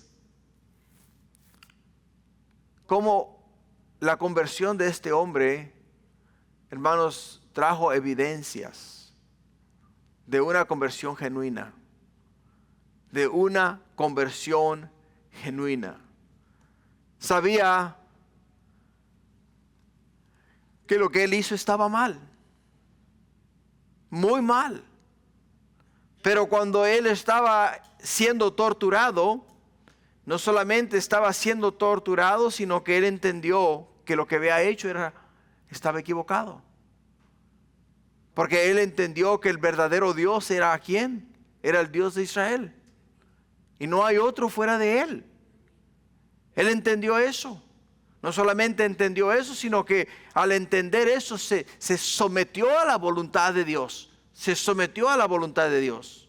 Como la conversión de este hombre, hermanos, trajo evidencias de una conversión genuina. De una conversión genuina. Sabía que lo que él hizo estaba mal. Muy mal. Pero cuando él estaba siendo torturado, no solamente estaba siendo torturado, sino que él entendió que lo que había hecho estaba equivocado. Porque él entendió que el verdadero Dios era ¿quién? Era el Dios de Israel. Y no hay otro fuera de él. Él entendió eso. No solamente entendió eso, sino que al entender eso se sometió a la voluntad de Dios. Se sometió a la voluntad de Dios.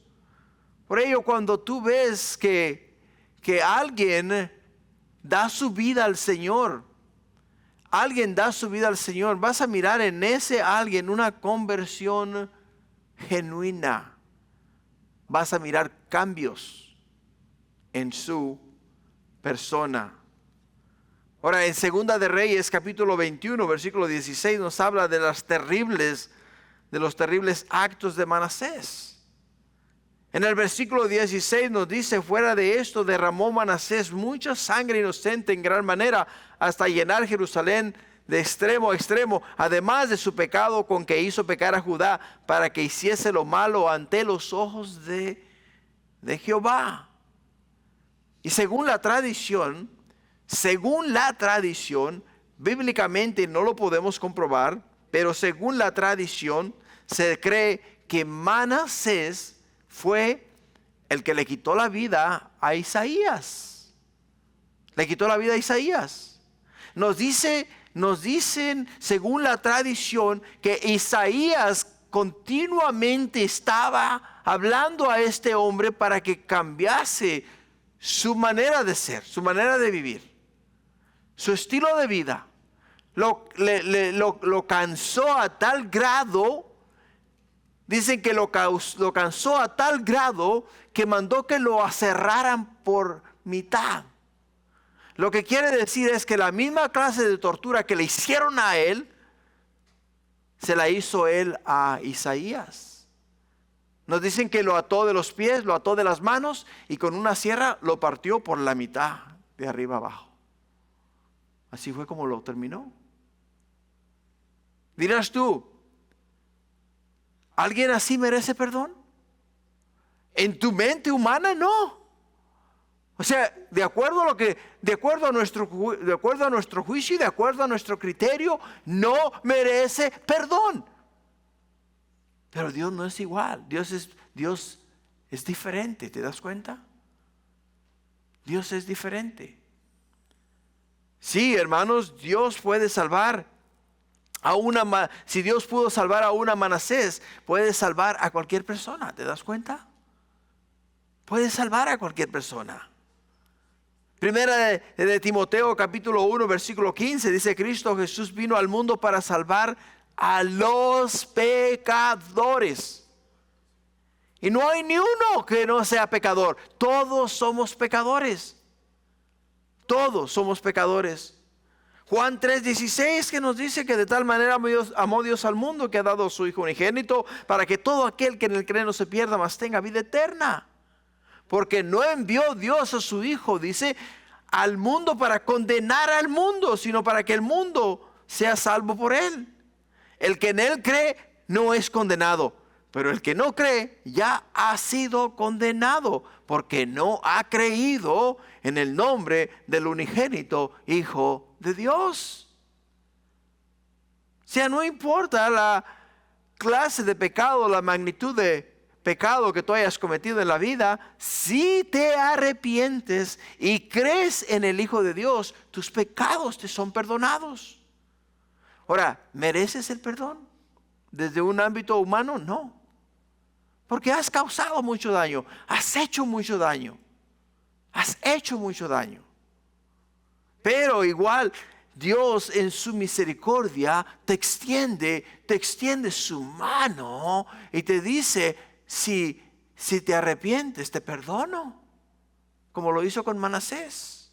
Por ello, cuando tú ves que alguien da su vida al Señor, alguien da su vida al Señor, vas a mirar en ese alguien una conversión genuina. Vas a mirar cambios en su persona. Ahora, en Segunda de Reyes, capítulo 21, versículo 16, nos habla de los terribles actos de Manasés. En el versículo 16 nos dice: fuera de esto derramó Manasés mucha sangre inocente en gran manera, hasta llenar Jerusalén de extremo a extremo, además de su pecado con que hizo pecar a Judá, para que hiciese lo malo ante los ojos de Jehová. Y según la tradición, bíblicamente no lo podemos comprobar, pero según la tradición, se cree que Manasés fue el que le quitó la vida a Isaías. Le quitó la vida a Isaías. Nos dicen, según la tradición, que Isaías continuamente estaba hablando a este hombre para que cambiase su manera de ser, su manera de vivir, su estilo de vida. Lo cansó a tal grado. Dicen que lo cansó a tal grado que mandó que lo aserraran por mitad. Lo que quiere decir es que la misma clase de tortura que le hicieron a él, se la hizo él a Isaías. Nos dicen que lo ató de los pies, lo ató de las manos y con una sierra lo partió por la mitad, de arriba abajo. Así fue como lo terminó. Dirás tú, ¿alguien así merece perdón? En tu mente humana no. O sea, de acuerdo a nuestro juicio y de acuerdo a nuestro criterio, no merece perdón. Pero Dios no es igual. Dios es diferente. ¿Te das cuenta? Dios es diferente. Sí, hermanos, Dios puede salvar si Dios pudo salvar a una Manasés, puede salvar a cualquier persona. ¿Te das cuenta? Puede salvar a cualquier persona. Primera de Timoteo capítulo 1 versículo 15 dice: Cristo Jesús vino al mundo para salvar a los pecadores. Y no hay ni uno que no sea pecador. Todos somos pecadores. Todos somos pecadores. Juan 3:16, que nos dice que de tal manera amó Dios al mundo, que ha dado a su Hijo unigénito, para que todo aquel que en él cree no se pierda, mas tenga vida eterna. Porque no envió Dios a su Hijo, dice, al mundo para condenar al mundo, sino para que el mundo sea salvo por él. El que en él cree no es condenado, pero el que no cree ya ha sido condenado, porque no ha creído en el nombre del unigénito Hijo de Dios. O sea, no importa la clase de pecado, la magnitud de pecado que tú hayas cometido en la vida, si te arrepientes y crees en el Hijo de Dios, tus pecados te son perdonados. Ahora, ¿mereces el perdón? Desde un ámbito humano, no. Porque has causado mucho daño, has hecho mucho daño. Pero igual Dios en su misericordia te extiende su mano y te dice: si te arrepientes, te perdono, como lo hizo con Manasés.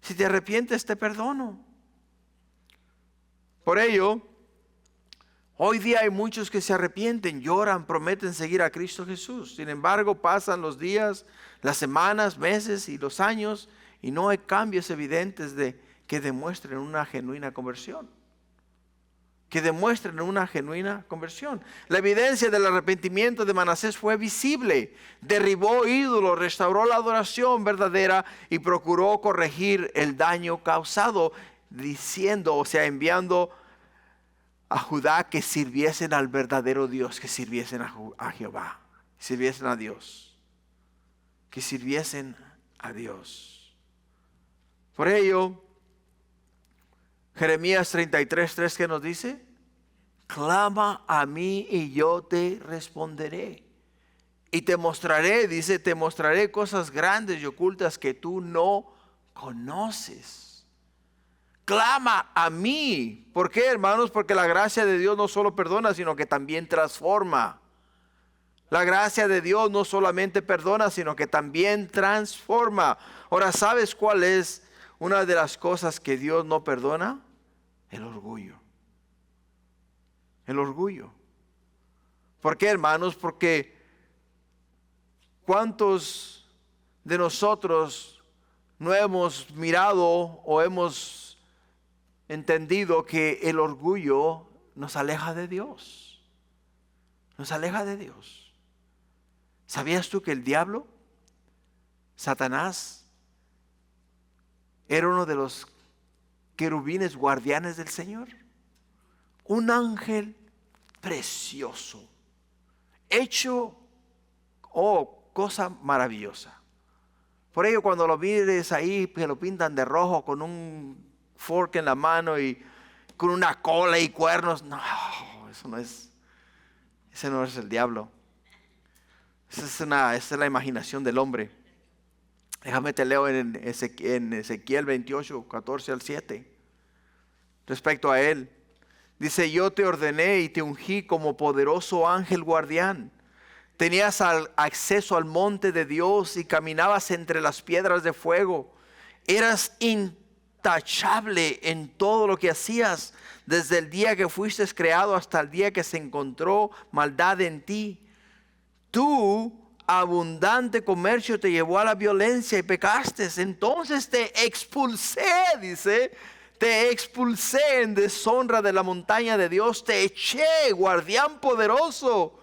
Si te arrepientes, te perdono. Por ello, hoy día hay muchos que se arrepienten, lloran, prometen seguir a Cristo Jesús. Sin embargo, pasan los días, las semanas, meses y los años, y no hay cambios evidentes que demuestren una genuina conversión. La evidencia del arrepentimiento de Manasés fue visible. Derribó ídolos, restauró la adoración verdadera y procuró corregir el daño causado, enviando a Judá que sirviesen al verdadero Dios, que sirviesen a Jehová, que sirviesen a Dios, que sirviesen a Dios. Por ello, Jeremías 33:3, ¿qué nos dice? Clama a mí y yo te responderé. Y te mostraré, dice, te mostraré cosas grandes y ocultas que tú no conoces. clama a mí. ¿Por qué, hermanos? Porque la gracia de Dios no solo perdona, sino que también transforma. La gracia de Dios no solamente perdona, sino que también transforma. Ahora, ¿sabes cuál es una de las cosas que Dios no perdona? El orgullo. El orgullo. ¿Por qué, hermanos? Porque ¿cuántos de nosotros no hemos mirado o hemos entendido que el orgullo nos aleja de Dios? Nos aleja de Dios. ¿Sabías tú que el diablo, Satanás, era uno de los querubines guardianes del Señor? Un ángel precioso, hecho, cosa maravillosa. Por ello, cuando lo mires ahí, que lo pintan de rojo con un fork en la mano y con una cola y cuernos, no, ese no es el diablo. Esa es la imaginación del hombre. Déjame te leo en Ezequiel 28, 14 al 7. Respecto a él. Dice, yo te ordené y te ungí como poderoso ángel guardián. Tenías acceso al monte de Dios y caminabas entre las piedras de fuego. Eras intachable en todo lo que hacías, desde el día que fuiste creado hasta el día que se encontró maldad en ti. Tu abundante comercio te llevó a la violencia y pecaste. Entonces te expulsé, dice, te expulsé en deshonra de la montaña de Dios. Te eché, guardián poderoso,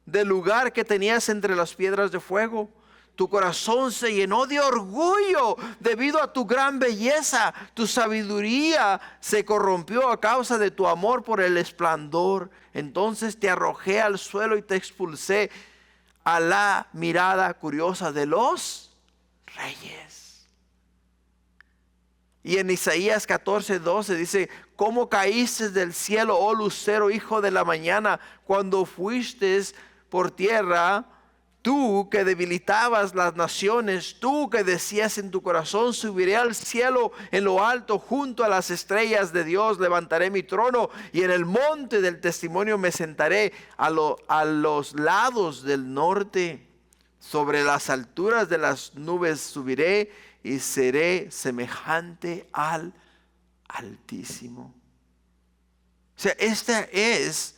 del lugar que tenías entre las piedras de fuego. Tu corazón se llenó de orgullo debido a tu gran belleza. Tu sabiduría se corrompió a causa de tu amor por el esplendor. Entonces te arrojé al suelo y te expulsé a la mirada curiosa de los reyes. Y en Isaías 14:12 dice, ¿cómo caíste del cielo, oh lucero, hijo de la mañana, cuando fuiste por tierra? Tú que debilitabas las naciones, tú que decías en tu corazón, subiré al cielo en lo alto, junto a las estrellas de Dios, levantaré mi trono y en el monte del testimonio me sentaré a los lados del norte. Sobre las alturas de las nubes subiré y seré semejante al Altísimo. O sea, esta es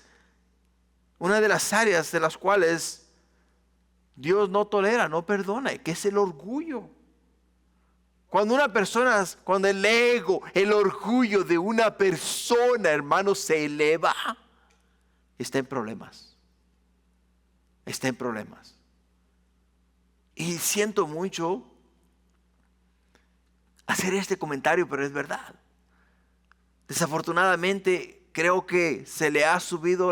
una de las áreas de las cuales Dios no tolera, no perdona, que es el orgullo. Cuando el ego, el orgullo de una persona, hermano, se eleva, está en problemas. Está en problemas. Y siento mucho hacer este comentario, pero es verdad. Desafortunadamente, creo que se le ha subido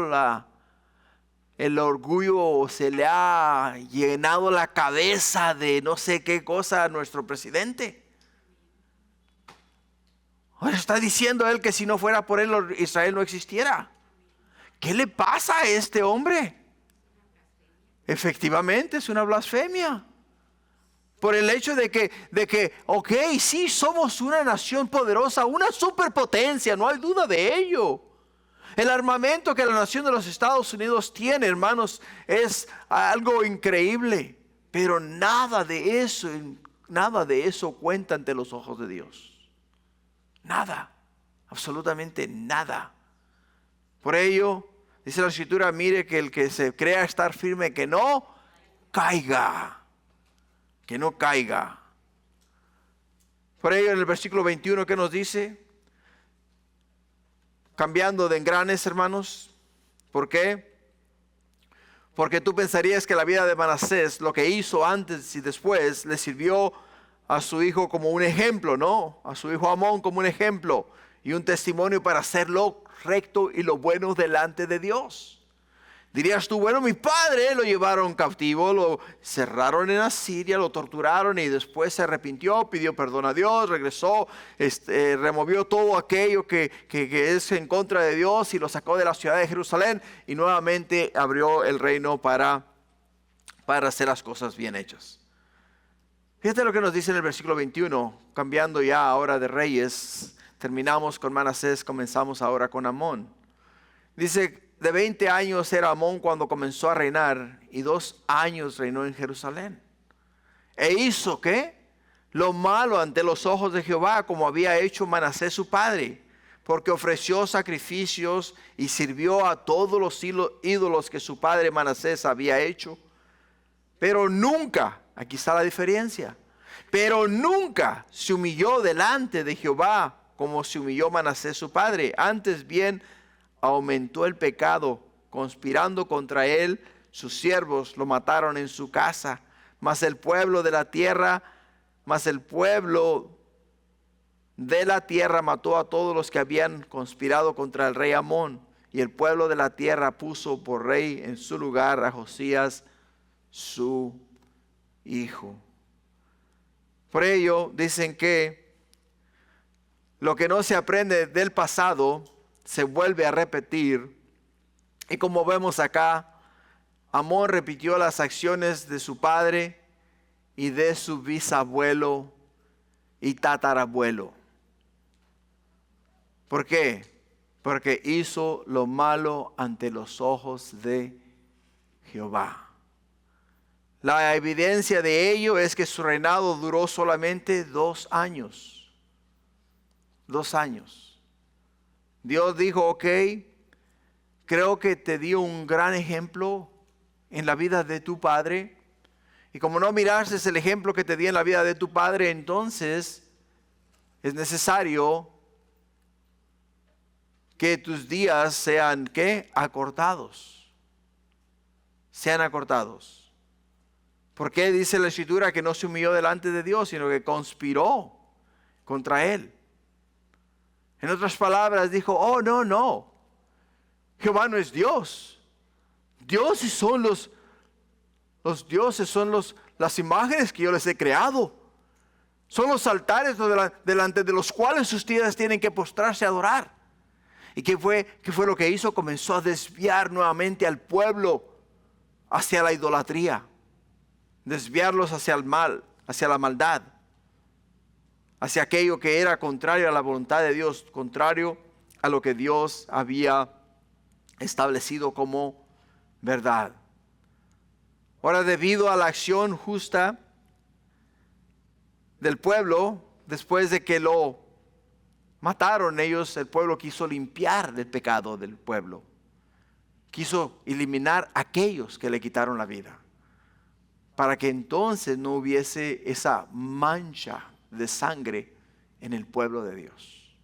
el orgullo, se le ha llenado la cabeza de no sé qué cosa a nuestro presidente. Ahora está diciendo él que si no fuera por él, Israel no existiera. ¿Qué le pasa a este hombre? Efectivamente es una blasfemia. Por el hecho de que, ok, sí, somos una nación poderosa, una superpotencia, no hay duda de ello. El armamento que la nación de los Estados Unidos tiene, hermanos, es algo increíble. Pero nada de eso cuenta ante los ojos de Dios. Nada, absolutamente nada. Por ello, dice la Escritura, mire que el que se crea estar firme, que no caiga. Que no caiga. Por ello, en el versículo 21, ¿qué nos dice? Cambiando de engranes, hermanos. ¿Por qué? Porque tú pensarías que la vida de Manasés, lo que hizo antes y después, le sirvió a su hijo como un ejemplo, ¿no? A su hijo Amón como un ejemplo y un testimonio para hacer lo recto y lo bueno delante de Dios. Dirías tú, bueno, mi padre lo llevaron cautivo, lo cerraron en Asiria, lo torturaron y después se arrepintió, pidió perdón a Dios, regresó, removió todo aquello que es en contra de Dios y lo sacó de la ciudad de Jerusalén y nuevamente abrió el reino para hacer las cosas bien hechas. Fíjate lo que nos dice en el versículo 21, cambiando ya ahora de reyes. Terminamos con Manasés, comenzamos ahora con Amón. Dice, de 20 años era Amón cuando comenzó a reinar, y 2 años reinó en Jerusalén. E hizo, ¿qué? Lo malo ante los ojos de Jehová, como había hecho Manasés su padre, porque ofreció sacrificios y sirvió a todos los ídolos que su padre Manasés había hecho. Pero nunca, aquí está la diferencia, pero nunca se humilló delante de Jehová como se humilló Manasés su padre. Antes bien aumentó el pecado, conspirando contra él. Sus siervos lo mataron en su casa, mas el pueblo de la tierra mató a todos los que habían conspirado contra el rey Amón. Y el pueblo de la tierra puso por rey en su lugar a Josías, su hijo. Por ello dicen que lo que no se aprende del pasado se vuelve a repetir. Y como vemos acá, Amón repitió las acciones de su padre y de su bisabuelo y tatarabuelo. ¿Por qué? Porque hizo lo malo ante los ojos de Jehová. La evidencia de ello es que su reinado duró solamente 2 años. 2 años. Dios dijo, ok, creo que te dio un gran ejemplo en la vida de tu padre. Y como no miraste el ejemplo que te di en la vida de tu padre, entonces es necesario que tus días sean, ¿qué? Acortados. Sean acortados. ¿Por qué dice la Escritura que no se humilló delante de Dios, sino que conspiró contra él? En otras palabras dijo, oh no, Jehová no es Dios. Dioses son los dioses, son las imágenes que yo les he creado. Son los altares delante de los cuales ustedes tienen que postrarse a adorar. ¿Y qué fue lo que hizo? Comenzó a desviar nuevamente al pueblo hacia la idolatría. Desviarlos hacia el mal, hacia la maldad, hacia aquello que era contrario a la voluntad de Dios, contrario a lo que Dios había establecido como verdad. Ahora, debido a la acción justa del pueblo, después de que lo mataron ellos, el pueblo quiso limpiar el pecado del pueblo. Quiso eliminar a aquellos que le quitaron la vida, para que entonces no hubiese esa mancha de sangre en el pueblo de Dios.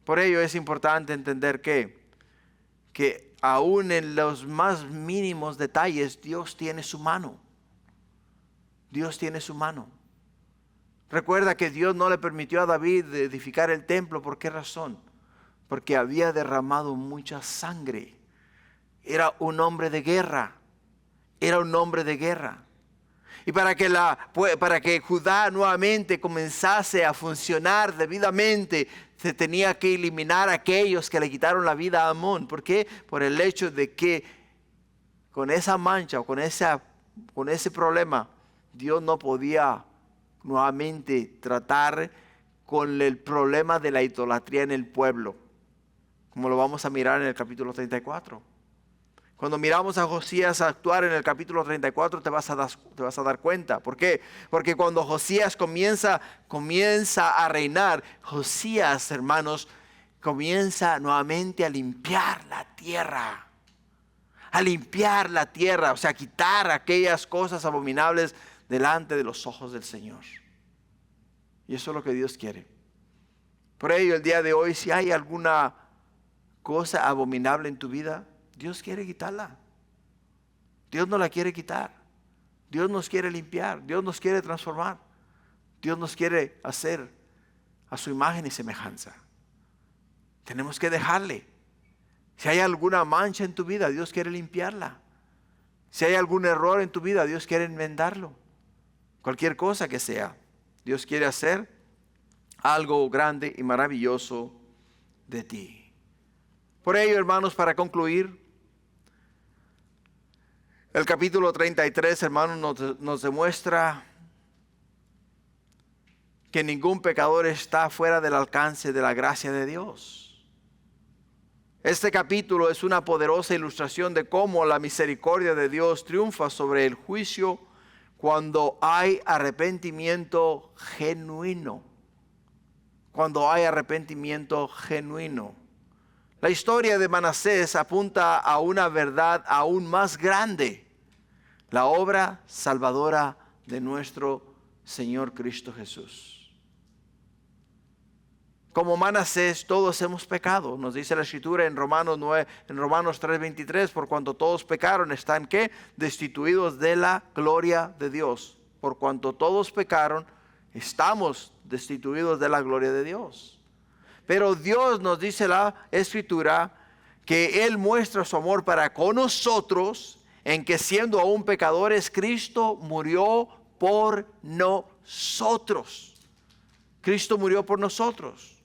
Por ello es importante entender que aún en los más mínimos detalles Dios tiene su mano. Dios tiene su mano. Recuerda que Dios no le permitió a David edificar el templo. ¿Por qué razón? Porque había derramado mucha sangre. Era un hombre de guerra. Era un hombre de guerra. Y para que Judá nuevamente comenzase a funcionar debidamente, se tenía que eliminar a aquellos que le quitaron la vida a Amón. ¿Por qué? Por el hecho de que con esa mancha o con ese problema, Dios no podía nuevamente tratar con el problema de la idolatría en el pueblo, como lo vamos a mirar en el capítulo 34. Cuando miramos a Josías actuar en el capítulo 34 te vas a dar cuenta. ¿Por qué? Porque cuando Josías comienza a reinar, Josías, hermanos, comienza nuevamente a limpiar la tierra. A limpiar la tierra, o sea, quitar aquellas cosas abominables delante de los ojos del Señor. Y eso es lo que Dios quiere. Por ello, el día de hoy, si hay alguna cosa abominable en tu vida, Dios quiere quitarla. Dios no la quiere quitar. Dios nos quiere limpiar. Dios nos quiere transformar. Dios nos quiere hacer a su imagen y semejanza. Tenemos que dejarle. Si hay alguna mancha en tu vida, Dios quiere limpiarla. Si hay algún error en tu vida, Dios quiere enmendarlo. Cualquier cosa que sea, Dios quiere hacer algo grande y maravilloso de ti. Por ello, hermanos, para concluir, el capítulo 33, hermanos, nos demuestra que ningún pecador está fuera del alcance de la gracia de Dios. Este capítulo es una poderosa ilustración de cómo la misericordia de Dios triunfa sobre el juicio cuando hay arrepentimiento genuino. Cuando hay arrepentimiento genuino. La historia de Manasés apunta a una verdad aún más grande: la obra salvadora de nuestro Señor Cristo Jesús. Como Manasés, todos hemos pecado. Nos dice la Escritura en Romanos 3:23, por cuanto todos pecaron, están ¿qué? Destituidos de la gloria de Dios. Por cuanto todos pecaron, estamos destituidos de la gloria de Dios. Pero Dios, nos dice la Escritura, que Él muestra su amor para con nosotros, en que siendo aún pecadores, Cristo murió por nosotros. Cristo murió por nosotros.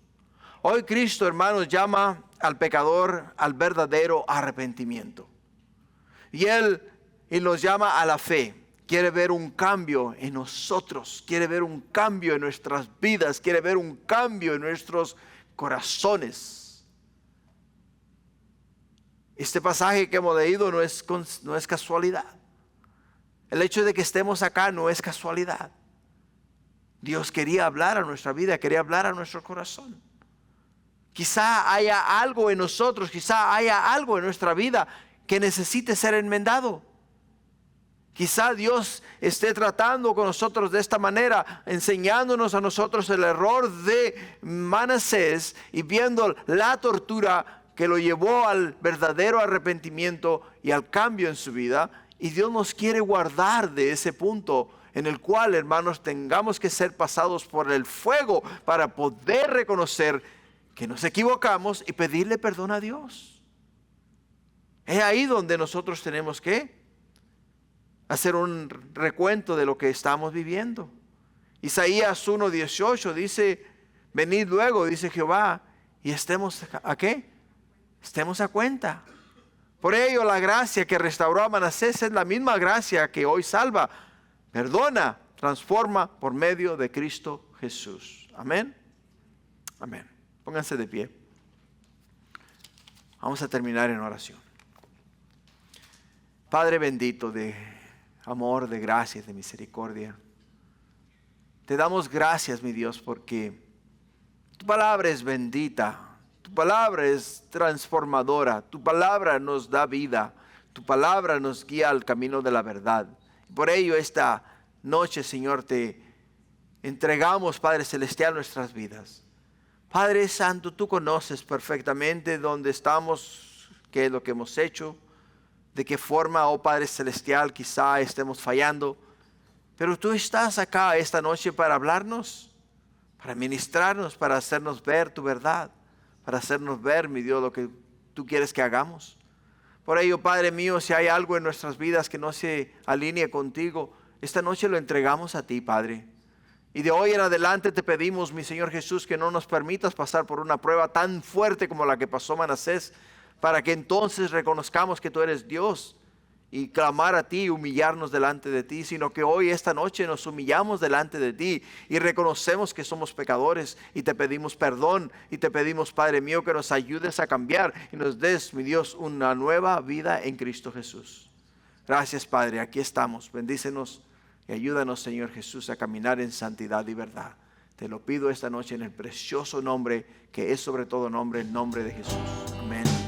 Hoy Cristo, hermanos, llama al pecador al verdadero arrepentimiento. Y Él nos llama a la fe. Quiere ver un cambio en nosotros. Quiere ver un cambio en nuestras vidas. Quiere ver un cambio en nuestros corazones. Este pasaje que hemos leído no es casualidad. El hecho de que estemos acá no es casualidad. Dios quería hablar a nuestra vida, quería hablar a nuestro corazón. Quizá haya algo en nosotros, quizá haya algo en nuestra vida que necesite ser enmendado. Quizá Dios esté tratando con nosotros de esta manera, enseñándonos a nosotros el error de Manasés y viendo la tortura que lo llevó al verdadero arrepentimiento y al cambio en su vida. Y Dios nos quiere guardar de ese punto en el cual, hermanos, tengamos que ser pasados por el fuego para poder reconocer que nos equivocamos y pedirle perdón a Dios. Es ahí donde nosotros tenemos que hacer un recuento de lo que estamos viviendo. Isaías 1:18 dice: venid luego, dice Jehová, y estemos ¿a qué? Estemos a cuenta. Por ello la gracia que restauró a Manasés es la misma gracia que hoy salva, perdona, transforma por medio de Cristo Jesús. Amén. Amén. Pónganse de pie. Vamos a terminar en oración. Padre bendito de amor, de gracia, de misericordia, te damos gracias, mi Dios, porque tu palabra es bendita, tu palabra es transformadora, tu palabra nos da vida, tu palabra nos guía al camino de la verdad. Por ello esta noche, Señor, te entregamos, Padre Celestial, nuestras vidas. Padre Santo, tú conoces perfectamente dónde estamos, qué es lo que hemos hecho, de qué forma, oh Padre Celestial, quizá estemos fallando. Pero tú estás acá esta noche para hablarnos, para ministrarnos, para hacernos ver tu verdad, para hacernos ver, mi Dios, lo que tú quieres que hagamos. Por ello, Padre mío, si hay algo en nuestras vidas que no se alinee contigo, esta noche lo entregamos a ti, Padre. Y de hoy en adelante te pedimos, mi Señor Jesús, que no nos permitas pasar por una prueba tan fuerte como la que pasó Manasés, para que entonces reconozcamos que tú eres Dios y clamar a ti, humillarnos delante de ti, sino que hoy, esta noche, nos humillamos delante de ti y reconocemos que somos pecadores y te pedimos perdón y te pedimos, Padre mío, que nos ayudes a cambiar y nos des, mi Dios, una nueva vida en Cristo Jesús. Gracias, Padre, aquí estamos. Bendícenos y ayúdanos, Señor Jesús, a caminar en santidad y verdad. Te lo pido esta noche en el precioso nombre que es sobre todo nombre, el nombre de Jesús. Amén.